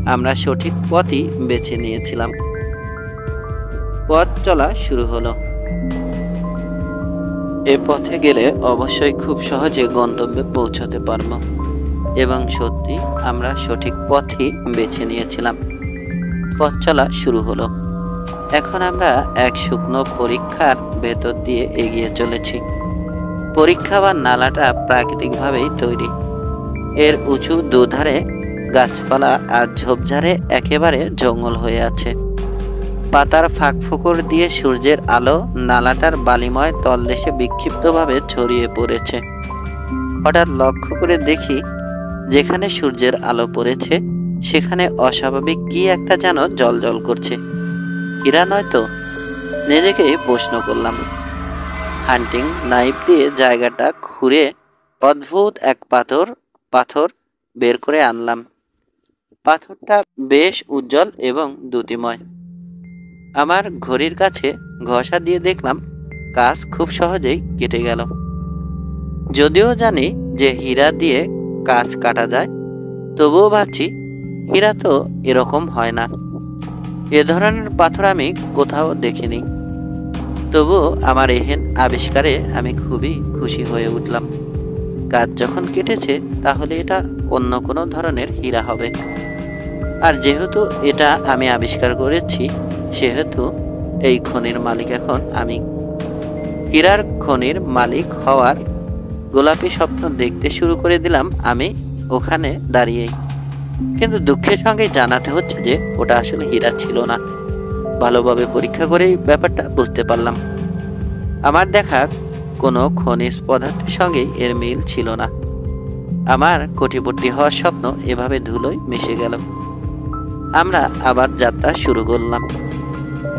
আমরা সঠিক পথই বেছে নিয়েছিলাম। পথ চলা শুরু হলো। এ পথে গেলে অবশ্যই খুব সহজে গন্তব্যে পৌঁছতে পারবো। এবং সত্যি আমরা সঠিক পথই বেছে নিয়েছিলাম। পথ চলা শুরু হলো। এখন আমরা এক শুকনো পরীক্ষার ভেতর দিয়ে এগিয়ে চলেছি। পরীক্ষা বা নালাটা প্রাকৃতিকভাবেই তৈরি। এর উঁচু দুধারে গাছপালা আর ঝোপঝাড়ে একেবারে জঙ্গল হয়ে আছে। পাতার ফাঁক ফোকর দিয়ে সূর্যের আলো নালাটার বালিময় তলদেশে বিক্ষিপ্তভাবে ছড়িয়ে পড়েছে। হঠাৎ লক্ষ্য করে দেখি, যেখানে সূর্যের আলো পড়েছে সেখানে অস্বাভাবিক কি একটা যেন জ্বলজ্বল করছে। হীরা নয় তো? নিজেকেই প্রশ্ন করলাম। হান্টিং নাইফ দিয়ে জায়গাটা খুঁড়ে অদ্ভুত এক পাথর বের করে আনলাম। পাথরটা বেশ উজ্জ্বল এবং দ্যুতিময়। আমার ঘড়ির কাছে ঘষা দিয়ে দেখলাম কাজ খুব সহজেই কেটে গেল। যদিও জানি যে হীরা দিয়ে কাজ কাটা যায়, তবুও ভাবছি হীরা তো এরকম হয় না। এ ধরনের পাথর আমি কোথাও দেখিনি। তবুও আমার এহেন আবিষ্কারে আমি খুবই খুশি হয়ে উঠলাম। কাজ যখন কেটেছে তাহলে এটা অন্য কোনো ধরনের হীরা হবে। আর যেহেতু এটা আমি আবিষ্কার করেছি, সেহেতু এই খনির মালিক এখন আমি। হীরার খনির মালিক হওয়ার গোলাপি স্বপ্ন দেখতে শুরু করে দিলাম আমি ওখানে দাঁড়িয়েই। কিন্তু দুঃখের সঙ্গে জানাতে হচ্ছে যে ওটা আসলে হীরা ছিল না। ভালোভাবে পরীক্ষা করেই ব্যাপারটা বুঝতে পারলাম। আমার দেখা কোনো খনিজ পদার্থের সঙ্গেই এর মিল ছিল না। আমার কোটিপতি হওয়ার স্বপ্ন এভাবে ধুলোয় মিশে গেল। আমরা আবার যাত্রা শুরু করলাম।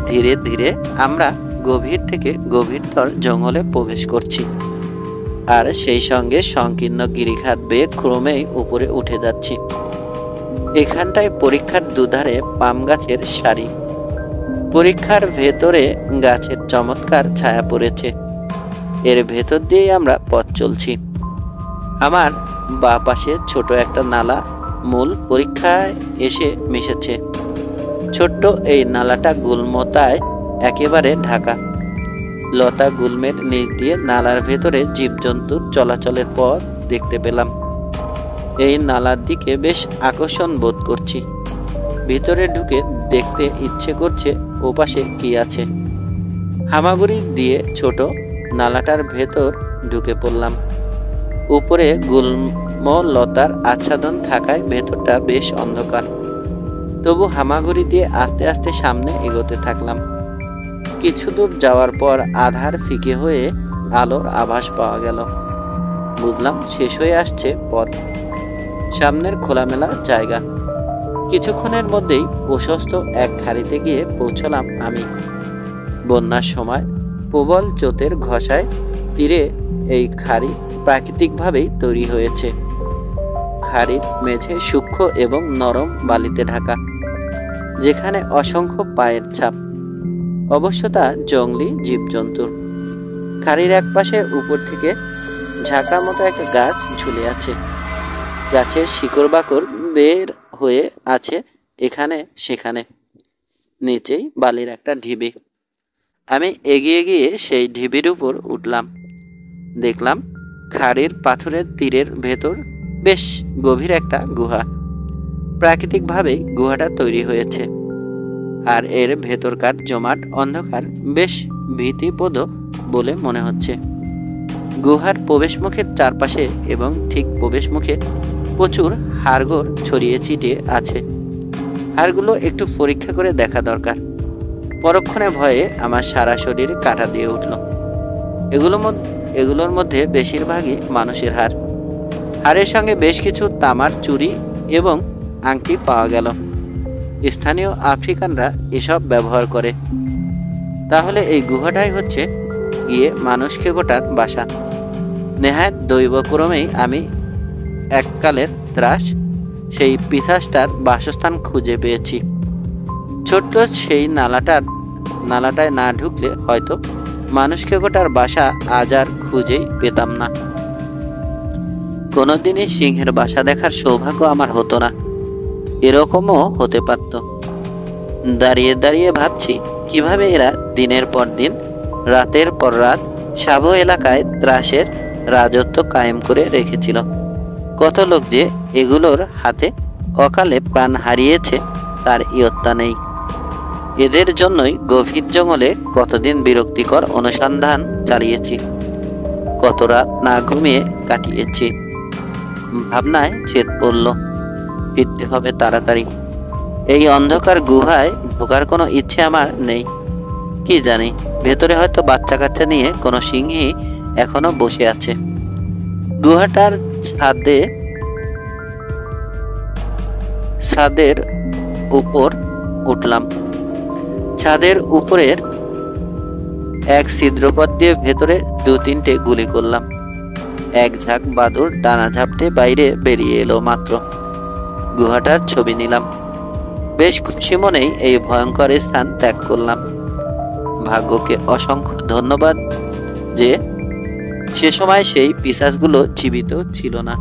ধীরে ধীরে আমরা গভীর থেকে গভীরতর জঙ্গলে প্রবেশ করছি। আর সেই সঙ্গে সংকীর্ণ গিরিখাত বেয়ে ক্রমেই উপরে উঠে যাচ্ছি। এখানটায় পরীক্ষার দুধারে পাম গাছের সারি। পরীক্ষার ভেতরে গাছের চমৎকার ছায়া পড়েছে। এর ভেতর দিয়েই আমরা পথ চলছি। আমার বাঁ পাশে ছোট একটা নালা মূল পরীক্ষায় এসে মিশেছে। ছোট্ট এই নালাটা গুল্মতায় একেবারে ঢাকা। লতা গুল্মের নিচ দিয়ে নালার ভেতরে জীবজন্তুর চলাচলের পথ দেখতে পেলাম। এই নালার দিকে বেশ আকর্ষণ বোধ করছি। ভিতরে ঢুকে দেখতে ইচ্ছে করছে ওপাশে কি আছে। হামাগুড়ি দিয়ে ছোট নালাটার ভেতর ঢুকে পড়লাম। উপরে গুল্ম লতার আচ্ছাদন থাকায় ভেতরটা বেশ অন্ধকার। তবু হামাগুড়ি দিয়ে আস্তে আস্তে সামনে এগোতে থাকলাম। কিছু দূর যাওয়ার পর আধার ফিকে হয়ে আলোর আভাস পাওয়া গেল। বুঝলাম শেষ হয়ে আসছে পথ। সামনের খোলামেলা জায়গা। কিছুক্ষণের মধ্যেই প্রশস্ত এক খাড়িতে গিয়ে পৌঁছলাম আমি। বন্যার সময় প্রবল স্রোতের ঘষায় তীরে এই খাড়ি প্রাকৃতিকভাবেই তৈরি হয়েছে। খাড়ির মেঝে সূক্ষ্ম এবং নরম বালিতে ঢাকা, যেখানে অসংখ্য পায়ের ছাপ। অবশ্য তা জংলি জীবজন্তুর। খাড়ির এক পাশে উপর থেকে ঝাঁকড়ার মতো একটা গাছ ঝুলে আছে। গাছের শিকড় বাকড় বের হয়ে আছে এখানে সেখানে। নিচেই বালির একটা ঢিবি। আমি এগিয়ে গিয়ে সেই ঢিবির উপর উঠলাম। দেখলাম খাড়ির পাথরের তীরের ভেতর বেশ গভীর একটা গুহা। প্রাকৃতিকভাবেই গুহাটা তৈরি হয়েছে। আর এর ভেতরকার জমাট অন্ধকার বেশ ভীতিপ্রদ বলে মনে হচ্ছে। গুহার প্রবেশমুখের চারপাশে এবং ঠিক প্রবেশমুখে প্রচুর হাড়গোড় ছড়িয়ে ছিটিয়ে আছে। হাড়গুলো একটু পরীক্ষা করে দেখা দরকার। পরক্ষণে ভয়ে আমার সারা শরীর কাঁটা দিয়ে উঠল। এগুলোর মধ্যে বেশিরভাগই মানুষের হাড়। হাড়ের সঙ্গে বেশ কিছু তামার চুড়ি এবং আংটি পাওয়া গেল। স্থানীয় আফ্রিকানরা এসব ব্যবহার করে। তাহলে এই গুহাটাই হচ্ছে গিয়ে মানুষ খেকোটার বাসা। নেহাত দৈবক্রমেই আমি এককালের ত্রাস সেই পিশাচটার বাসস্থান খুঁজে পেয়েছি। ছোট্ট সেই নালাটার নালাটায় না ঢুকলে হয়তো মানুষখেকোটার বাসা আজ আর খুঁজেই পেতাম না। কোনোদিনই সিংহের বাসা দেখার সৌভাগ্য আমার হতো না। এরকমও হতে পারত। দাঁড়িয়ে দাঁড়িয়ে ভাবছি কিভাবে এরা দিনের পর দিন, রাতের পর রাত সাবো এলাকায় ত্রাসের রাজত্ব কায়েম করে রেখেছিল। কত লোক যে এগুলোর হাতে অকালে প্রাণ হারিয়েছে তার ইয়ত্তা নেই। এদের জন্যই গভীর জঙ্গলে কতদিন বিরক্তিকর অনুসন্ধান চালিয়েছি, কত রাত না ঘুমিয়ে কাটিয়েছি। ভাবনায় ছেদ পড়ল, ফিরতে হবে তাড়াতাড়ি। এই অন্ধকার গুহায় ঢোকার কোনো ইচ্ছে আমার নেই। কি জানি ভেতরে হয়তো বাচ্চা কাচ্চা নিয়ে কোনো সিংহী এখনো বসে আছে। গুহাটার ছাদের উপর উঠলাম। ছাদের উপরের এক ছিদ্রপথ দিয়ে ভেতরে 2-3টে গুলি করলাম। এক ঝাঁক বাদুড় ডানা ঝাপটে বাইরে বেরিয়ে এলো মাত্র। গুহাটার ছবি নিলাম। বেশ খুশি মনেই এই ভয়ঙ্কর স্থান ত্যাগ করলাম। ভাগ্যকে অসংখ্য ধন্যবাদ যে সে সময় সেই পিশাচগুলো জীবিত ছিল না।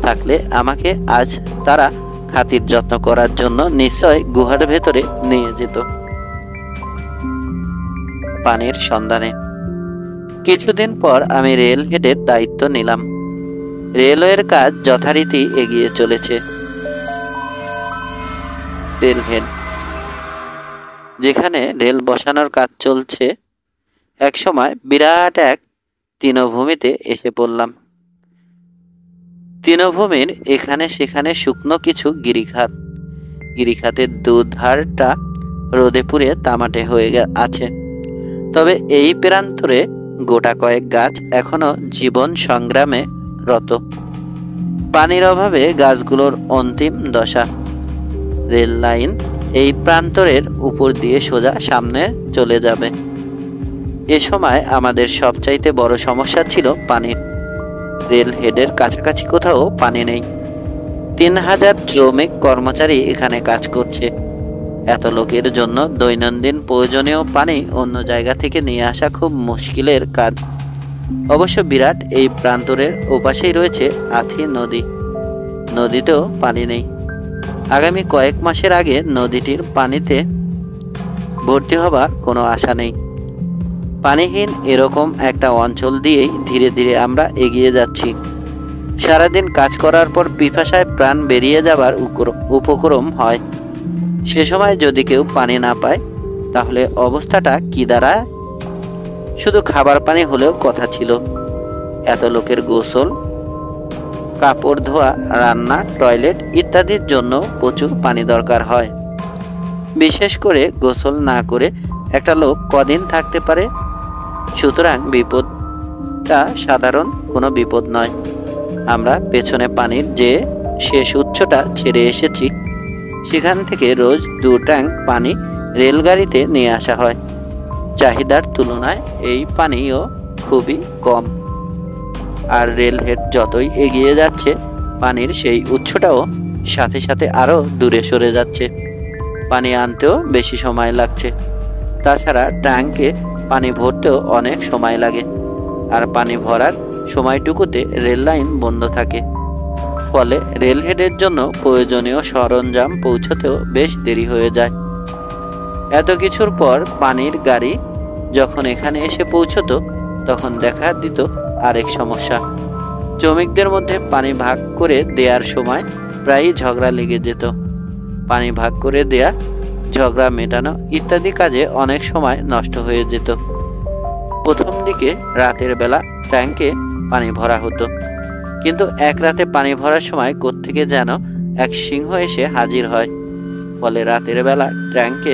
থাকলে আমাকে আজ তারা খাতির যত্ন করার জন্য নিশ্চয় গুহার ভেতরে নিয়ে যেত। পানির সন্ধানে কিছুদিন পর আমি রেল হেডের দায়িত্ব নিলাম। রেলওয়ের কাজ যথারীতি এগিয়ে চলেছে। রেল হেড, যেখানে রেল বসানোর কাজ চলছে, এক সময় বিরাট এক তৃণভূমিতে এসে পড়লাম। তৃণভূমির এখানে সেখানে শুকনো কিছু গিরিখাত। গিরিখাতের দুধারটা রোদে পুড়ে তামাটে হয়ে আছে। তবে এই প্রান্তরে গোটা কয়েক গাছ এখনো জীবন সংগ্রামে রত। পানির অভাবে গাছগুলোর অন্তিম দশা। রেল লাইন এই প্রান্তরের উপর দিয়ে সোজা সামনে চলে যাবে। এ সময় আমাদের সবচাইতে বড় সমস্যা ছিল পানির। রেল হেডের কাছাকাছি কোথাও পানি নেই। 3000 শ্রমিক কর্মচারী এখানে কাজ করছে। এত লোকের জন্য দৈনন্দিন প্রয়োজনীয় পানি অন্য জায়গা থেকে নিয়ে আসা খুব মুশকিলের কাজ। অবশ্য বিরাট এই প্রান্তরের ওপাশেই রয়েছে আথি নদী। নদীতেও পানি নেই। আগামী কয়েক মাসের আগে নদীটির পানিতে ভর্তি হবার কোনো আশা নেই। পানিহীন এরকম একটা অঞ্চল দিয়েই ধীরে ধীরে আমরা এগিয়ে যাচ্ছি। সারাদিন কাজ করার পর পিপাসায় প্রাণ বেরিয়ে যাবার উপক্রম হয়। সে সময় যদি কেউ পানি না পায় তাহলে অবস্থাটা কি দাঁড়ায়? শুধু খাবার পানি হলেও কথা ছিল। এত লোকের গোসল, কাপড় ধোয়া, রান্না, টয়লেট ইত্যাদির জন্য প্রচুর পানি দরকার হয়। বিশেষ করে গোসল না করে একটা লোক কদিন থাকতে পারে? সুতরাং বিপদটা সাধারণ কোনো বিপদ নয়। আমরা পেছনে পানির যে শেষ উৎসটা ছেড়ে এসেছি, সেখান থেকে রোজ 2 ট্যাঙ্ক পানি রেলগাড়িতে নিয়ে আসা হয়। চাহিদার তুলনায় এই পানিও খুবই কম। আর রেলহেড যতই এগিয়ে যাচ্ছে পানির সেই উৎসটাও সাথে সাথে আরও দূরে সরে যাচ্ছে। পানি আনতেও বেশি সময় লাগছে। তাছাড়া ট্যাঙ্কে পানি ভরতেও অনেক সময় লাগে। আর পানি ভরার সময়টুকুতে রেল লাইন বন্ধ থাকে। ফলে রেলহেডের জন্য প্রয়োজনীয় সরঞ্জাম পৌঁছতেও বেশ দেরি হয়ে যায়। এত কিছুর পর পানির গাড়ি যখন এখানে এসে পৌঁছতো তখন দেখা দিত আরেক সমস্যা। শ্রমিকদের মধ্যে পানি ভাগ করে দেওয়ার সময় প্রায়ই ঝগড়া লেগে যেত। পানি ভাগ করে দেয়া, ঝগড়া মেটানো ইত্যাদি কাজে অনেক সময় নষ্ট হয়ে যেত। প্রথম দিকে রাতের বেলা ট্যাঙ্কে পানি ভরা হতো, কিন্তু এক রাতে পানি ভরার সময় কোত্থেকে যেন এক সিংহ এসে হাজির হয়। ফলে রাতের বেলা ট্যাঙ্কে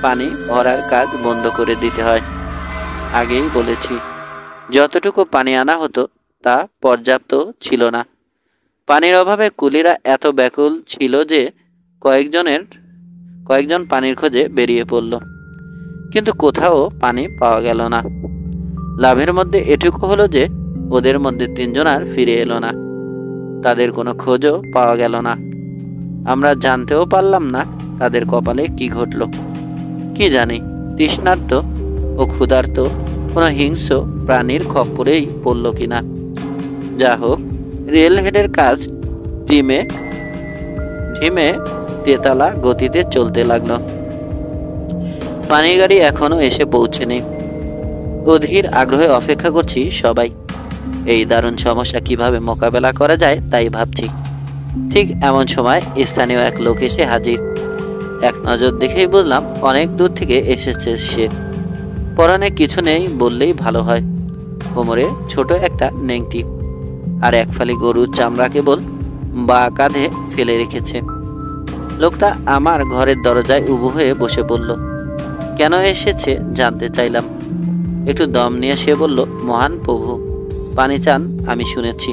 পানি ভরার কাজ বন্ধ করে দিতে হয়। আগেই বলেছি, যতটুকু পানি আনা হতো তা পর্যাপ্ত ছিল না। পানির অভাবে কুলিরা এত ব্যাকুল ছিল যে কয়েকজন পানির খোঁজে বেরিয়ে পড়ল, কিন্তু কোথাও পানি পাওয়া গেল না। লাভের মধ্যে এটুকু হলো যে ওদের মধ্যে 3 জন আর ফিরে এলো না। তাদের কোনো খোঁজও পাওয়া গেল না। আমরা জানতেও পারলাম না তাদের কপালে কি ঘটল। কি জানি তৃষ্ণার্ত ও ক্ষুধার্ত কোনো হিংস্র প্রাণীর খপ্পরেই পড়ল কিনা। যা হোক, রেলহেডের কাজ টিমে ঝিমে তেতালা গতিতে চলতে লাগলো। পানির গাড়ি এখনো এসে পৌঁছেনি। অধীর আগ্রহে অপেক্ষা করছি সবাই। এই দারুণ সমস্যা কিভাবে মোকাবেলা করা যায় তাই ভাবছি। ঠিক এমন সময় স্থানীয় এক লোক এসে হাজির। এক নজর দেখেই বুঝলাম অনেক দূর থেকে এসেছে সে। পরনে কিছু নেই বললেই ভালো হয়। কোমরে ছোট একটা নেংটি আর এক ফালি গরুর চামড়া কেবল বা কাঁধে ফেলে রেখেছে। লোকটা আমার ঘরের দরজায় উবু হয়ে বসে পড়ল। কেন এসেছে জানতে চাইলাম। একটু দম নিয়ে সে বলল, মহান প্রভু, পানি চান আমি শুনেছি।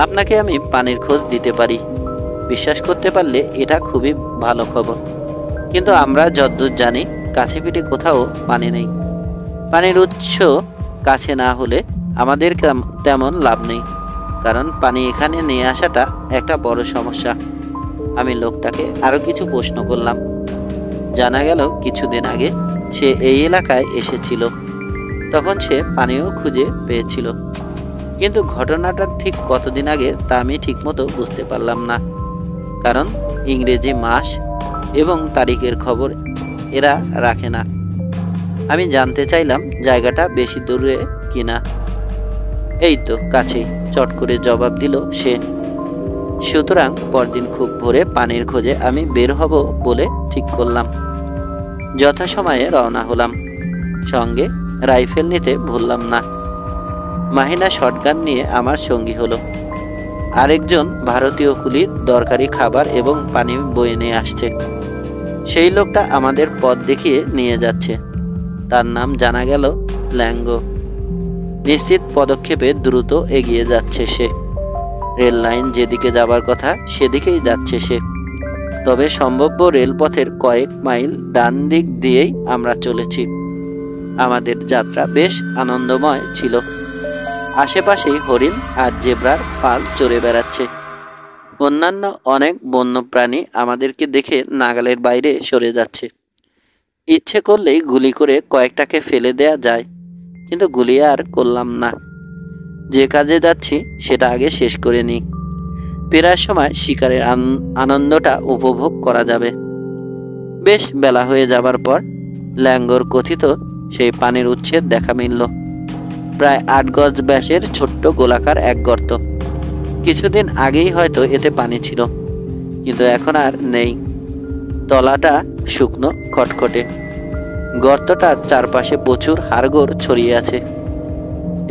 আপনাকে আমি পানির খোঁজ দিতে পারি। বিশ্বাস করতে পারলে এটা খুবই ভালো খবর। কিন্তু আমরা যতদূর জানি কাছে পিঠে কোথাও পানি নেই। পানির উৎস কাছে না হলে আমাদের তেমন লাভ নেই, কারণ পানি এখানে নিয়ে আসাটা একটা বড় সমস্যা। আমি লোকটাকে আরও কিছু প্রশ্ন করলাম। জানা গেল কিছুদিন আগে সে এই এলাকায় এসেছিল। তখন সে পানিও খুঁজে পেয়েছিল, কিন্তু ঘটনাটা ঠিক কতদিন আগে তা আমি ঠিকমতো বুঝতে পারলাম না, কারণ ইংরেজি মাস এবং তারিখের খবর এরা রাখে না। আমি জানতে চাইলাম জায়গাটা বেশি দূরে কিনা। এই তো কাছেই, চট করে জবাব দিল সে। সুতরাং পরদিন খুব ভোরে পানির খোঁজে আমি বের হব বলে ঠিক করলাম। যথাসময়ে রওনা হলাম। সঙ্গে রাইফেল নিতে ভুললাম না। মাহিনা শটগান নিয়ে আমার সঙ্গী হলো। আরেকজন ভারতীয় কুলির দরকারি খাবার এবং পানি বয়ে নিয়ে আসছে। সেই লোকটা আমাদের পথ দেখিয়ে নিয়ে যাচ্ছে। তার নাম জানা গেল ল্যাঙ্গো। নিশ্চিত পদক্ষেপে দ্রুত এগিয়ে যাচ্ছে সে। রেল লাইন যেদিকে যাবার কথা সেদিকেই যাচ্ছে সে। তবে সম্ভাব্য রেলপথের কয়েক মাইল ডান দিক দিয়েই আমরা চলেছি। আমাদের যাত্রা বেশ আনন্দময় ছিল। আশেপাশেই হরিণ আর জেব্রার পাল চড়ে বেড়াচ্ছে। অন্যান্য অনেক বন্যপ্রাণী আমাদেরকে দেখে নাগালের বাইরে সরে যাচ্ছে। ইচ্ছে করলেই গুলি করে কয়েকটাকে ফেলে দেয়া যায়, কিন্তু গুলি আর করলাম না। যে কাজে যাচ্ছি সেটা আগে শেষ করে নিই। ফেরার সময় শিকারের আনন্দটা উপভোগ করা যাবে। বেশ বেলা হয়ে যাবার পর ল্যাঙ্গোর কথিত সেই পানির উৎসের দেখা মিলল। প্রায় 8 গজ ব্যাসের ছোট্ট গোলাকার এক গর্ত। কিছুদিন আগেই হয়তো এতে পানি ছিল, কিন্তু এখন আর নেই। তলাটা শুকনো খটখটে। গর্তটার চারপাশে প্রচুর হাড়গোড় ছড়িয়ে আছে।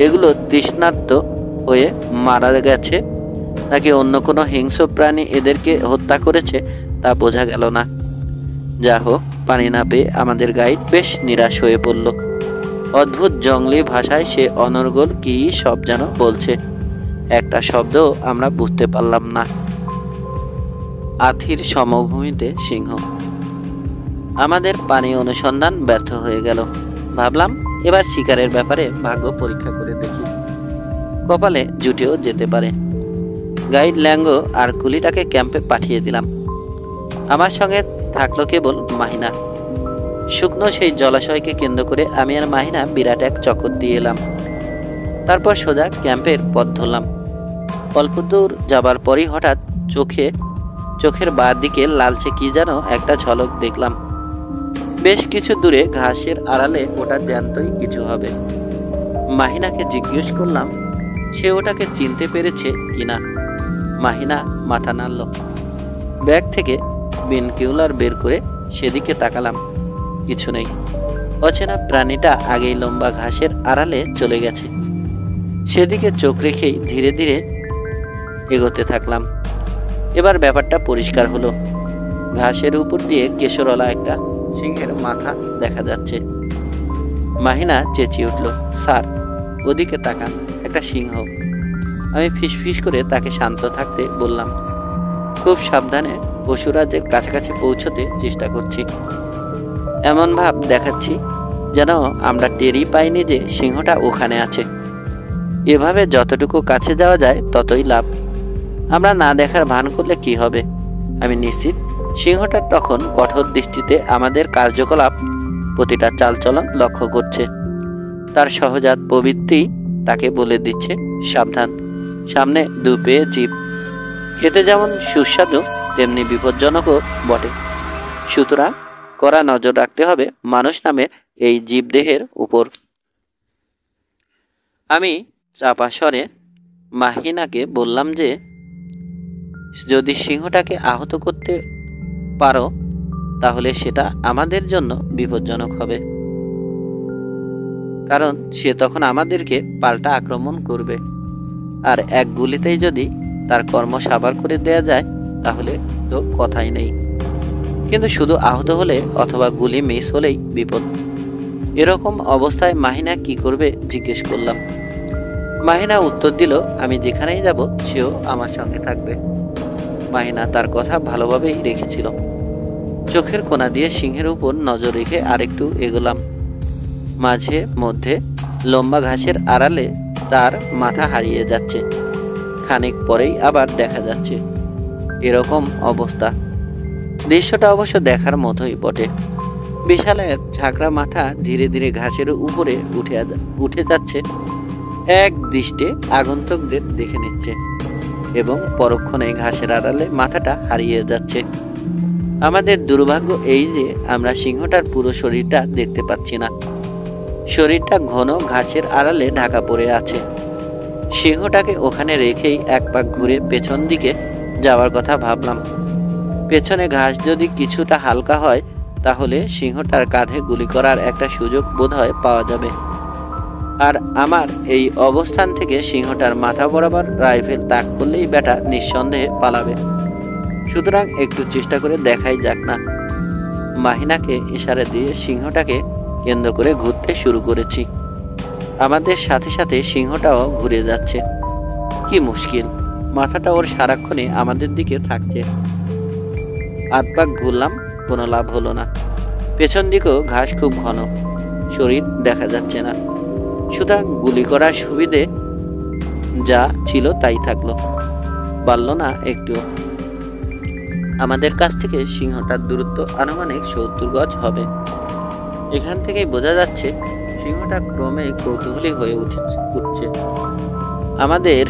এগুলো তৃষ্ণার্ত হয়ে মারা গেছে নাকি অন্য কোনো হিংস্র প্রাণী এদেরকে হত্যা করেছে তা বোঝা গেল না। যা হোক, পানি না পেয়ে আমাদের গাইড বেশ নিরাশ হয়ে পড়ল। অদ্ভুত জঙ্গলি ভাষায় সে অনর্গল কী সব যেন বলছে। একটা শব্দও আমরা বুঝতে পারলাম না। আথির সমভূমিতে সিংহ। আমাদের পানি অনুসন্ধান ব্যর্থ হয়ে গেল। ভাবলাম এবার শিকারের ব্যাপারে ভাগ্য পরীক্ষা করে দেখি, কপালে জুটেও যেতে পারে। গাইড ল্যাঙ্গো আর কুলিটাকে ক্যাম্পে পাঠিয়ে দিলাম। আমার সঙ্গে থাকলো কেবল মাহিনা। শুকনো সেই জলাশয়কে কেন্দ্র করে আমি আর মাহিনা বিরাট এক চক্কর দিয়ে এলাম। তারপর সোজা ক্যাম্পের পথ ধরলাম। অল্প দূর যাবার পরই হঠাৎ চোখের বাঁ দিকে লালচে কি যেন একটা ঝলক দেখলাম। বেশ কিছু দূরে ঘাসের আড়ালে ওটা জ্যান্তই কিছু হবে। মাহিনাকে জিজ্ঞেস করলাম সে ওটাকে চিনতে পেরেছে কিনা। মাহিনা মাথা নাড়ল। ব্যাগ থেকে বিনকিউলার বের করে সেদিকে তাকালাম। কিছু নেই। অচেনা প্রাণীটা আগেই লম্বা ঘাসের আড়ালে চলে গেছে। সেদিকে চোখ রেখেই ধীরে ধীরে এগোতে থাকলাম। এবার ব্যাপারটা পরিষ্কার হলো। ঘাসের উপর দিয়ে কেশরওয়ালা একটা সিংহের মাথা দেখা যাচ্ছে। মাহিনা চেঁচিয়ে উঠল, স্যার ওদিকে তাকান, একটা সিংহ। আমি ফিসফিস করে তাকে শান্ত থাকতে বললাম। খুব সাবধানে পশুরাজের কাছাকাছি পৌঁছতে চেষ্টা করছি। এমন ভাব দেখাচ্ছি যেন আমরা টেরই পাইনি যে সিংহটা ওখানে আছে। এভাবে যতটুকু কাছে যাওয়া যায় ততই লাভ। আমরা না দেখার ভান করলে কি হবে? আমি নিশ্চিত সিংহটা তখন কঠোর দৃষ্টিতে আমাদের কার্যকলাপ প্রতিটা চালচলন লক্ষ্য করছে। তার সহজাত প্রবৃত্তি তাকে বলে দিচ্ছে, সাবধান, সামনে দুপেয়ে জীব। খেতে যেমন সুস্বাদু তেমনি বিপজ্জনকও বটে। সুতরাং কড়া নজর রাখতে হবে মানুষ নামের এই জীবদেহের উপর। আমি চাপা স্বরে মাহিনাকে বললাম যে, যদি সিংহটাকে আহত করতে পারো তাহলে সেটা আমাদের জন্য বিপজ্জনক হবে, কারণ সে তখন আমাদেরকে পাল্টা আক্রমণ করবে। আর এক গুলিতেই যদি তার কর্ম সাবার করে দেয়া যায় তাহলে তো কথাই নেই। কিন্তু শুধু আহত হলে অথবা গুলি মিস হলেই বিপদ। এরকম অবস্থায় মাহিনা কি করবে জিজ্ঞেস করলাম। মাহিনা উত্তর দিল, আমি যেখানেই যাব সেও আমার সঙ্গে থাকবে। মাহিনা তার কথা ভালোভাবেই রেখেছিল। চোখের কোণা দিয়ে সিংহের উপর নজর রেখে আরেকটু এগোলাম। মাঝে মধ্যে লম্বা ঘাসের আড়ালে তার মাথা হারিয়ে যাচ্ছে, খানিক পরেই আবার দেখা যাচ্ছে। এরকম অবস্থা। দৃশ্যটা অবশ্য দেখার মতোই বটে। বিশাল এক ঝাঁকড়া মাথা ধীরে ধীরে ঘাসের উপরে উঠে যাচ্ছে, এক দৃষ্টে আগন্তুকদের দেখে নিচ্ছে এবং পরক্ষণে ঘাসের আড়ালে মাথাটা হারিয়ে যাচ্ছে। আমাদের দুর্ভাগ্য এই যে আমরা সিংহটার পুরো শরীরটা দেখতে পাচ্ছি না। শরীরটা ঘন ঘাসের আড়ালে ঢাকা পড়ে আছে। সিংহটাকে ওখানে রেখেই এক পাক ঘুরে পেছন দিকে যাওয়ার কথা ভাবলাম। পেছনে ঘাস যদি কিছুটা হালকা হয় তাহলে সিংহটার কাঁধে গুলি করার একটা সুযোগ বোধহয় পাওয়া যাবে। আর আমার এই অবস্থান থেকে সিংহটার মাথা বরাবর রাইফেল তাক করলেই ব্যাটা নিঃসন্দেহে পালাবে। সুতরাং একটু চেষ্টা করে দেখাই যাক না। মাহিনাকে ইশারা দিয়ে সিংহটাকে কেন্দ্র করে ঘুরতে শুরু করেছি। আমাদের সাথে সাথে সিংহটাও ঘুরে যাচ্ছে। কি মুশকিল, মাথাটা ওর সারাক্ষণে আমাদের দিকে থাকছে। আধ পাক ঘুরলাম, কোনো লাভ হলো না। পেছন দিকেও ঘাস খুব ঘন, শরীর দেখা যাচ্ছে না। সুতরাং গুলি করার সুবিধে যা ছিল তাই থাকলো, পারল না একটু। আমাদের কাছ থেকে সিংহটার দূরত্ব আনুমানিক 70 গজ হবে। এখান থেকেই বোঝা যাচ্ছে সিংহটা ক্রমে কৌতূহলী হয়ে উঠছে। আমাদের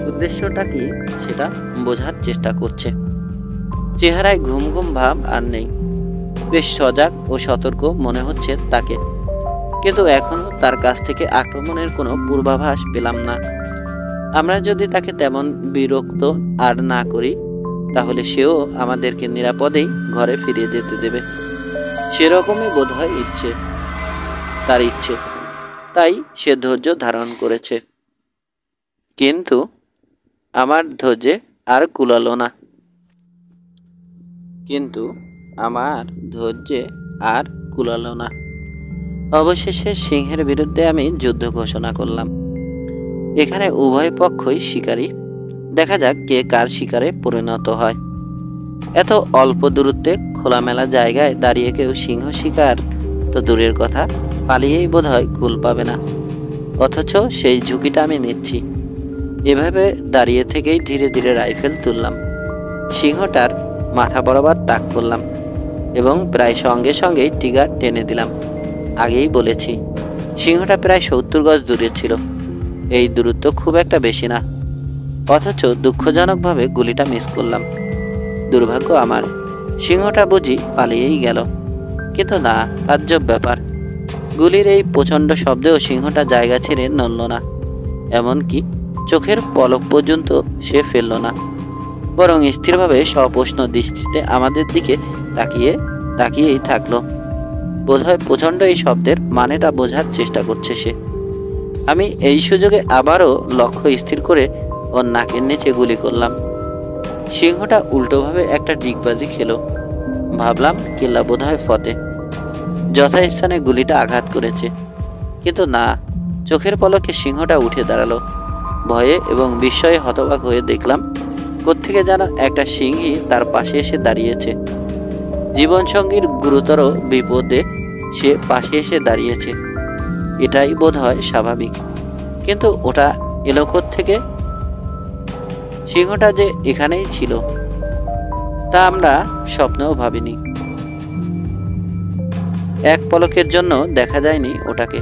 উদ্দেশ্যটা কি সেটা বোঝার চেষ্টা করছে। চেহারায় ঘুম ঘুম ভাব আর নেই, বেশ সজাগ ও সতর্ক মনে হচ্ছে তাকে। কিন্তু এখনো তার কাছ থেকে আক্রমণের কোনো পূর্বাভাস পেলাম না। আমরা যদি তাকে তেমন বিরক্ত আর না করি তাহলে সেও আমাদেরকে নিরাপদেই ঘরে ফিরিয়ে যেতে দেবে। সেরকমই বোধ হয় তার ইচ্ছে, তাই সে ধৈর্য ধারণ করেছে। কিন্তু আমার ধৈর্যে আর কুলালো না। অবশেষে সিংহের বিরুদ্ধে আমি যুদ্ধ ঘোষণা করলাম। এখানে উভয় পক্ষই শিকারী, দেখা যাক কে কার শিকারে পরিণত হয়। এত অল্প দূরত্বে খোলামেলা জায়গায় দাঁড়িয়ে কেউ সিংহ শিকার তো দূরের কথা, পালিয়েই বোধহয় কুল পাবে না। অথচ সেই ঝুঁকিটা আমি নিচ্ছি। এভাবে দাঁড়িয়ে থেকেই ধীরে ধীরে রাইফেল তুললাম, সিংহটার মাথা বরাবর তাক করলাম এবং প্রায় সঙ্গে সঙ্গেই ট্রিগার টেনে দিলাম। আগেই বলেছি সিংহটা প্রায় 70 গজ দূরে ছিল। এই দূরত্ব খুব একটা বেশি না, অথচ দুঃখজনকভাবে গুলিটা মিস করলাম। দুর্ভাগ্য আমার, সিংহটা বুঝি পালিয়েই গেল। কিন্তু না, তাজ্জব ব্যাপার, গুলির এই প্রচণ্ড শব্দেও সিংহটা জায়গা ছেড়ে নড়ল না। এমনকি চোখের পলক পর্যন্ত সে ফেলল না, বরং স্থিরভাবে সপ্রশ্ন দৃষ্টিতে আমাদের দিকে তাকিয়েই থাকলো। বোধহয় প্রচণ্ড এই শব্দের মানেটা বোঝার চেষ্টা করছে সে। আমি এই সুযোগে আবারও লক্ষ্য স্থির করে ওর নাকের নিচে গুলি করলাম। সিংহটা উল্টোভাবে একটা ডিগবাজি খেলো। ভাবলাম কিল্লা বোধহয় ফতে, যথাস্থানে গুলিটা আঘাত করেছে। কিন্তু না, চোখের পলকে সিংহটা উঠে দাঁড়ালো। ভয়ে এবং বিস্ময়ে হতবাক হয়ে দেখলাম কোত্থেকে যেন একটা সিংহী তার পাশে এসে দাঁড়িয়েছে। জীবনসঙ্গীর গুরুতর বিপদে সে পাশে এসে দাঁড়িয়েছে, এটাই বোধহয় স্বাভাবিক। কিন্তু ওটা এলো থেকে? সিংহটা যে এখানেই ছিল তা আমরা স্বপ্নেও ভাবিনি। এক পলকের জন্য দেখা যায়নি ওটাকে।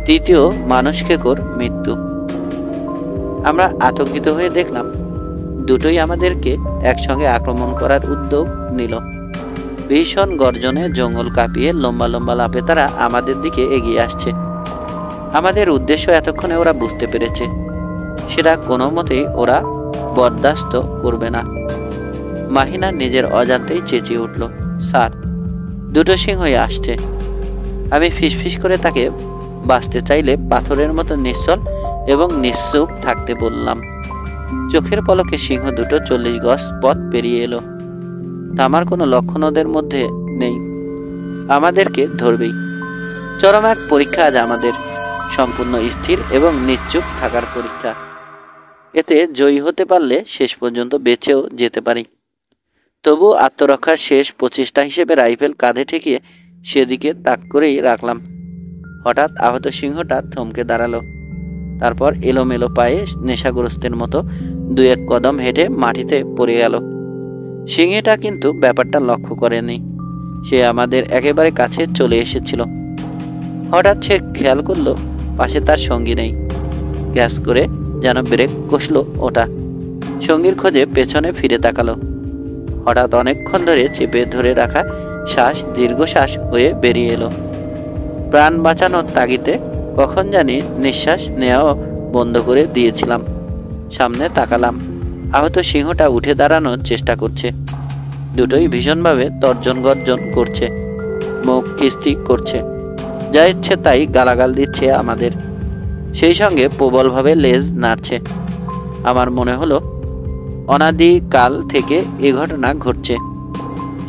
তৃতীয় মানুষখেকোর মৃত্যু। আমরা আতঙ্কিত হয়ে দেখলাম দুটোই আমাদেরকে একসঙ্গে আক্রমণ করার উদ্যোগ নিল। ভীষণ গর্জনে জঙ্গল কাঁপিয়ে লম্বা লম্বা লাফে তারা আমাদের দিকে এগিয়ে আসছে। আমাদের উদ্দেশ্য এতক্ষণে ওরা বুঝতে পেরেছে, সেটা কোনো মতেই ওরা বরদাস্ত করবে না। মাহিনা নিজের অজান্তেই চেঁচিয়ে উঠল, স্যার, দুটো সিংহই আসছে। আমি ফিসফিস করে তাকে বাঁচতে চাইলে পাথরের মতো নিশ্চল এবং নিশ্চুপ থাকতে বললাম। চোখের পলকে সিংহ দুটো 40 গজ পথ পেরিয়ে এলো। থামার কোনো লক্ষণ ওদের মধ্যে নেই, আমাদেরকে ধরবেই। চরম এক পরীক্ষা আজ আমাদের, সম্পূর্ণ স্থির এবং নিশ্চুপ থাকার পরীক্ষা। এতে জয়ী হতে পারলে শেষ পর্যন্ত বেঁচেও যেতে পারি। তবু আত্মরক্ষার শেষ প্রচেষ্টা হিসেবে রাইফেল কাঁধে ঠেকিয়ে সেদিকে তাক করেই রাখলাম। হঠাৎ আহত সিংহটা থমকে দাঁড়ালো। তারপর এলোমেলো পায়ে নেশাগ্রস্তের মতো 2-1 কদম হেঁটে মাটিতে পড়ে গেল। সিংহটা কিন্তু ব্যাপারটা লক্ষ্য করেনি। সে আমাদের একেবারে কাছে চলে এসেছিল। হঠাৎ সে খেয়াল করলো পাশে তার সঙ্গী নেই। গ্যাস করে যেন ব্রেক কষলো ওটা। সঙ্গীর খোঁজে পেছনে ফিরে তাকালো। হঠাৎ অনেকক্ষণ ধরে চেপে ধরে রাখা শ্বাস দীর্ঘশ্বাস হয়ে বেরিয়ে এলো। প্রাণ বাঁচানোর তাগিদে কখন জানি নিঃশ্বাস নেওয়াও বন্ধ করে দিয়েছিলাম। সামনে তাকালাম, আহত সিংহটা উঠে দাঁড়ানোর চেষ্টা করছে। দুটোই ভীষণভাবে তর্জন গর্জন করছে, মুখ কিস্তি করছে, যা ইচ্ছে তাই গালাগাল দিচ্ছে আমাদের। সেই সঙ্গে প্রবলভাবে লেজ নাড়ছে। আমার মনে হলো অনাদিকাল থেকে এ ঘটনা ঘটছে।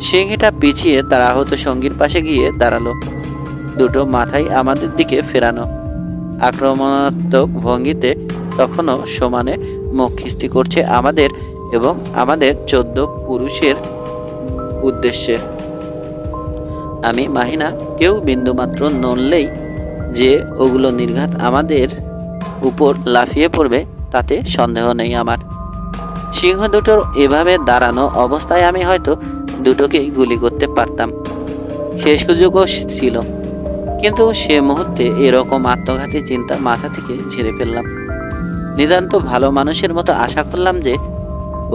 সিংহটা পিছিয়ে তার আহত সঙ্গীর পাশে গিয়ে দাঁড়ালো, দুটো মাথাই আমাদের দিকে ফেরানো, আক্রমণাত্মক ভঙ্গিতে তখনও সমানে মুখ খিস্তি করছে আমাদের এবং আমাদের 14 পুরুষের উদ্দেশ্যে। আমি, মাহিনা কেউ বিন্দুমাত্র নড়লেই যে ওগুলো নির্ঘাত আমাদের উপর লাফিয়ে পড়বে তাতে সন্দেহ নেই আমার। সিংহ দুটোর এভাবে দাঁড়ানো অবস্থায় আমি হয়তো দুটোকেই গুলি করতে পারতাম, সে সুযোগও ছিল। কিন্তু সে মুহূর্তে এরকম আত্মঘাতী চিন্তা মাথা থেকে ঝেড়ে ফেললাম। নিতান্ত ভালো মানুষের মতো আশা করলাম যে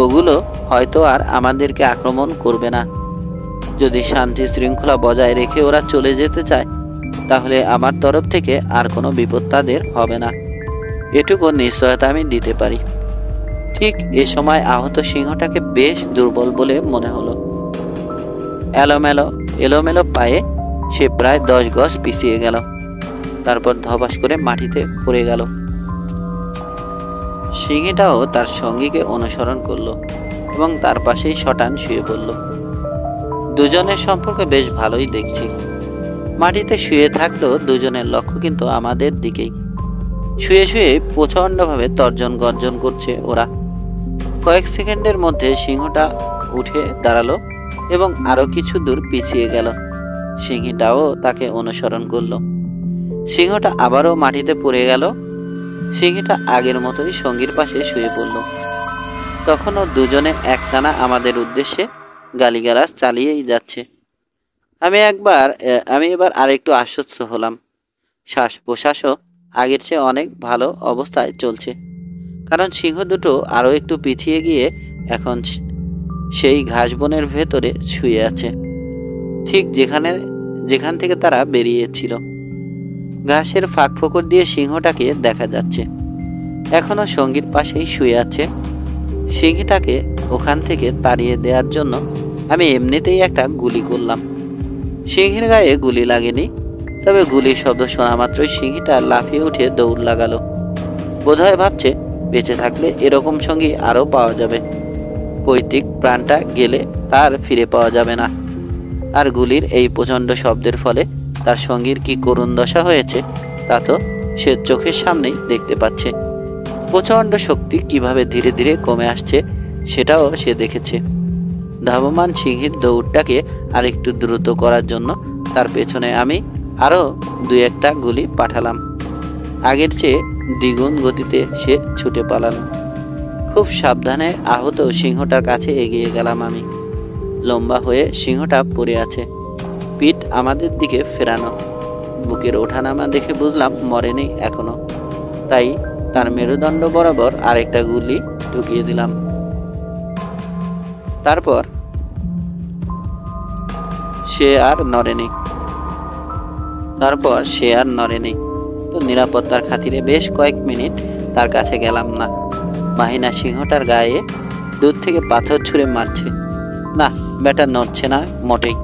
ওগুলো হয়তো আর আমাদেরকে আক্রমণ করবে না। যদি শান্তি শৃঙ্খলা বজায় রেখে ওরা চলে যেতে চায় তাহলে আমার তরফ থেকে আর কোনো বিপদ তাদের হবে না, এটুকু নিশ্চয়তা আমি দিতে পারি। ঠিক এ সময় আহত সিংহটাকে বেশ দুর্বল বলে মনে হলো। এলোমেলো পায়ে সে প্রায় 10 গজ পিছিয়ে গেল, তারপর ধপাস করে মাটিতে পড়ে গেল। সিংহটাও তার সঙ্গীকে অনুসরণ করলো এবং তার পাশেই শটান শুয়ে পড়ল। দুজনের সম্পর্ক বেশ ভালোই দেখছি। মাটিতে শুয়ে থাকলেও দুজনের লক্ষ্য কিন্তু আমাদের দিকেই। শুয়ে শুয়ে প্রচণ্ডভাবে তর্জন গর্জন করছে ওরা। কয়েক সেকেন্ডের মধ্যে সিংহটা উঠে দাঁড়ালো এবং আরো কিছু দূর পিছিয়ে গেল। সিংহটাও তাকে অনুসরণ করলো। সিংহটা আবারও মাটিতে পড়ে গেল। সিংহটা আগের মতোই সঙ্গীর পাশে শুয়ে পড়ল। তখনও দুজনে একটানা আমাদের উদ্দেশ্যে গালিগালাজ চালিয়েই যাচ্ছে। আমি এবার আরেকটু আশ্বস্ত হলাম। শ্বাস প্রশ্বাসও আগের চেয়ে অনেক ভালো অবস্থায় চলছে, কারণ সিংহ দুটো আরও একটু পিছিয়ে গিয়ে এখন সেই ঘাস বনের ভেতরে শুয়ে আছে, ঠিক যেখান থেকে তারা বেরিয়েছিল। ঘাসের ফাঁক ফোকর দিয়ে সিংহটাকে দেখা যাচ্ছে, এখনো সঙ্গীর পাশেই শুয়ে আছে। সিংহটাকে ওখান থেকে তাড়িয়ে দেওয়ার জন্য আমি এমনিতেই একটা গুলি করলাম। সিংহের গায়ে গুলি লাগেনি, তবে গুলির শব্দ শোনা মাত্রই সিংহটা লাফিয়ে উঠে দৌড় লাগালো। বোধহয় ভাবছে বেঁচে থাকলে এরকম সঙ্গী আরও পাওয়া যাবে, পৈতৃক প্রাণটা গেলে তার ফিরে পাওয়া যাবে না। আর গুলির এই প্রচণ্ড শব্দের ফলে তার সঙ্গীর কি করুণ দশা হয়েছে তা তো সে চোখের সামনেই দেখতে পাচ্ছে। প্রচণ্ড শক্তি কিভাবে ধীরে ধীরে কমে আসছে সেটাও সে দেখেছে। ধাবমান সিংহের দৌড়টাকে আরেকটু দ্রুত করার জন্য তার পেছনে আমি আরও 2-1টা গুলি পাঠালাম। আগের চেয়ে দ্বিগুণ গতিতে সে ছুটে পালাল। খুব সাবধানে আহত সিংহটার কাছে এগিয়ে গেলাম আমি। লম্বা হয়ে সিংহটা পড়ে আছে, আমাদের দিকে ফেরানো। বুকের ওঠানামা দেখে বুঝলাম মরেনি এখনো, তাই তার মেরুদণ্ড বরাবর আরেকটা গুলি ঢুকিয়ে দিলাম। তারপর সে আর নড়েনি। তো নিরাপত্তার খাতিরে বেশ কয়েক মিনিট তার কাছে গেলাম না। মাহিনা সিংহটার গায়ে দূর থেকে পাথর ছুঁড়ে মারছে, না ব্যাটা নড়ছে না মোটেই।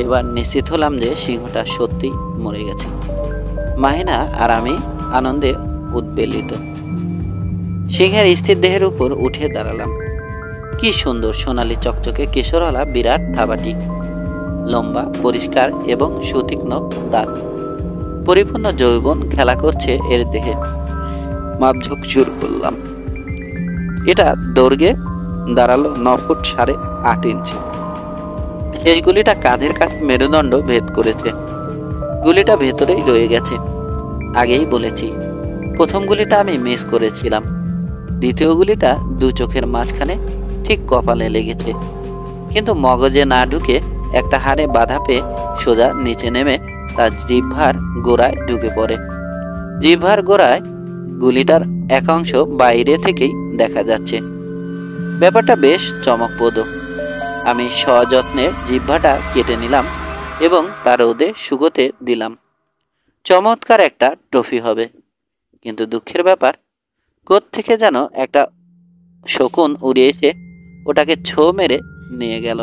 এবার নিশ্চিত হলাম যে সিংহটা সত্যিই মরে গেছে। মাহিনা আর আমি আনন্দে উদ্বেলিত। সিংহের স্থির দেহের উপর উঠে দাঁড়ালাম। কি সুন্দর সোনালী চকচকে কেশরওয়ালা বিরাট থাবাটি, লম্বা, পরিষ্কার এবং সুতীক্ষ্ণ দাঁত, পরিপূর্ণ যৌবন খেলা করছে এর দেহে। মাপঝোঁক শুরু করলাম। এটা দৈর্ঘ্যে দাঁড়ালো 9 ফুট 8.5 ইঞ্চি। শেষ গুলিটা কাঁধের কাছে মেরুদণ্ড ভেদ করেছে। গুলিটা ভেতরেই রয়ে গেছে। আগেই বলেছি, প্রথম গুলিটা আমি মিস করেছিলাম। দ্বিতীয় গুলিটা দু চোখের মাঝখানে ঠিক কপালে লেগেছে, কিন্তু মগজে না ঢুকে একটা হাড়ে বাধা পেয়ে সোজা নিচে নেমে তার জিহ্বার গোড়ায় ঢুকে পড়ে। জিহ্বার গোড়ায় গুলিটার এক অংশ বাইরে থেকেই দেখা যাচ্ছে। ব্যাপারটা বেশ চমকপ্রদ। আমি সযত্নে জিহ্বাটা কেটে নিলাম এবং তা রোদে শুকোতে দিলাম। চমৎকার একটা ট্রফি হবে। কিন্তু দুঃখের ব্যাপার, কোত্থেকে যেন একটা শকুন উড়ে এসে ওটাকে ছো মেরে নিয়ে গেল।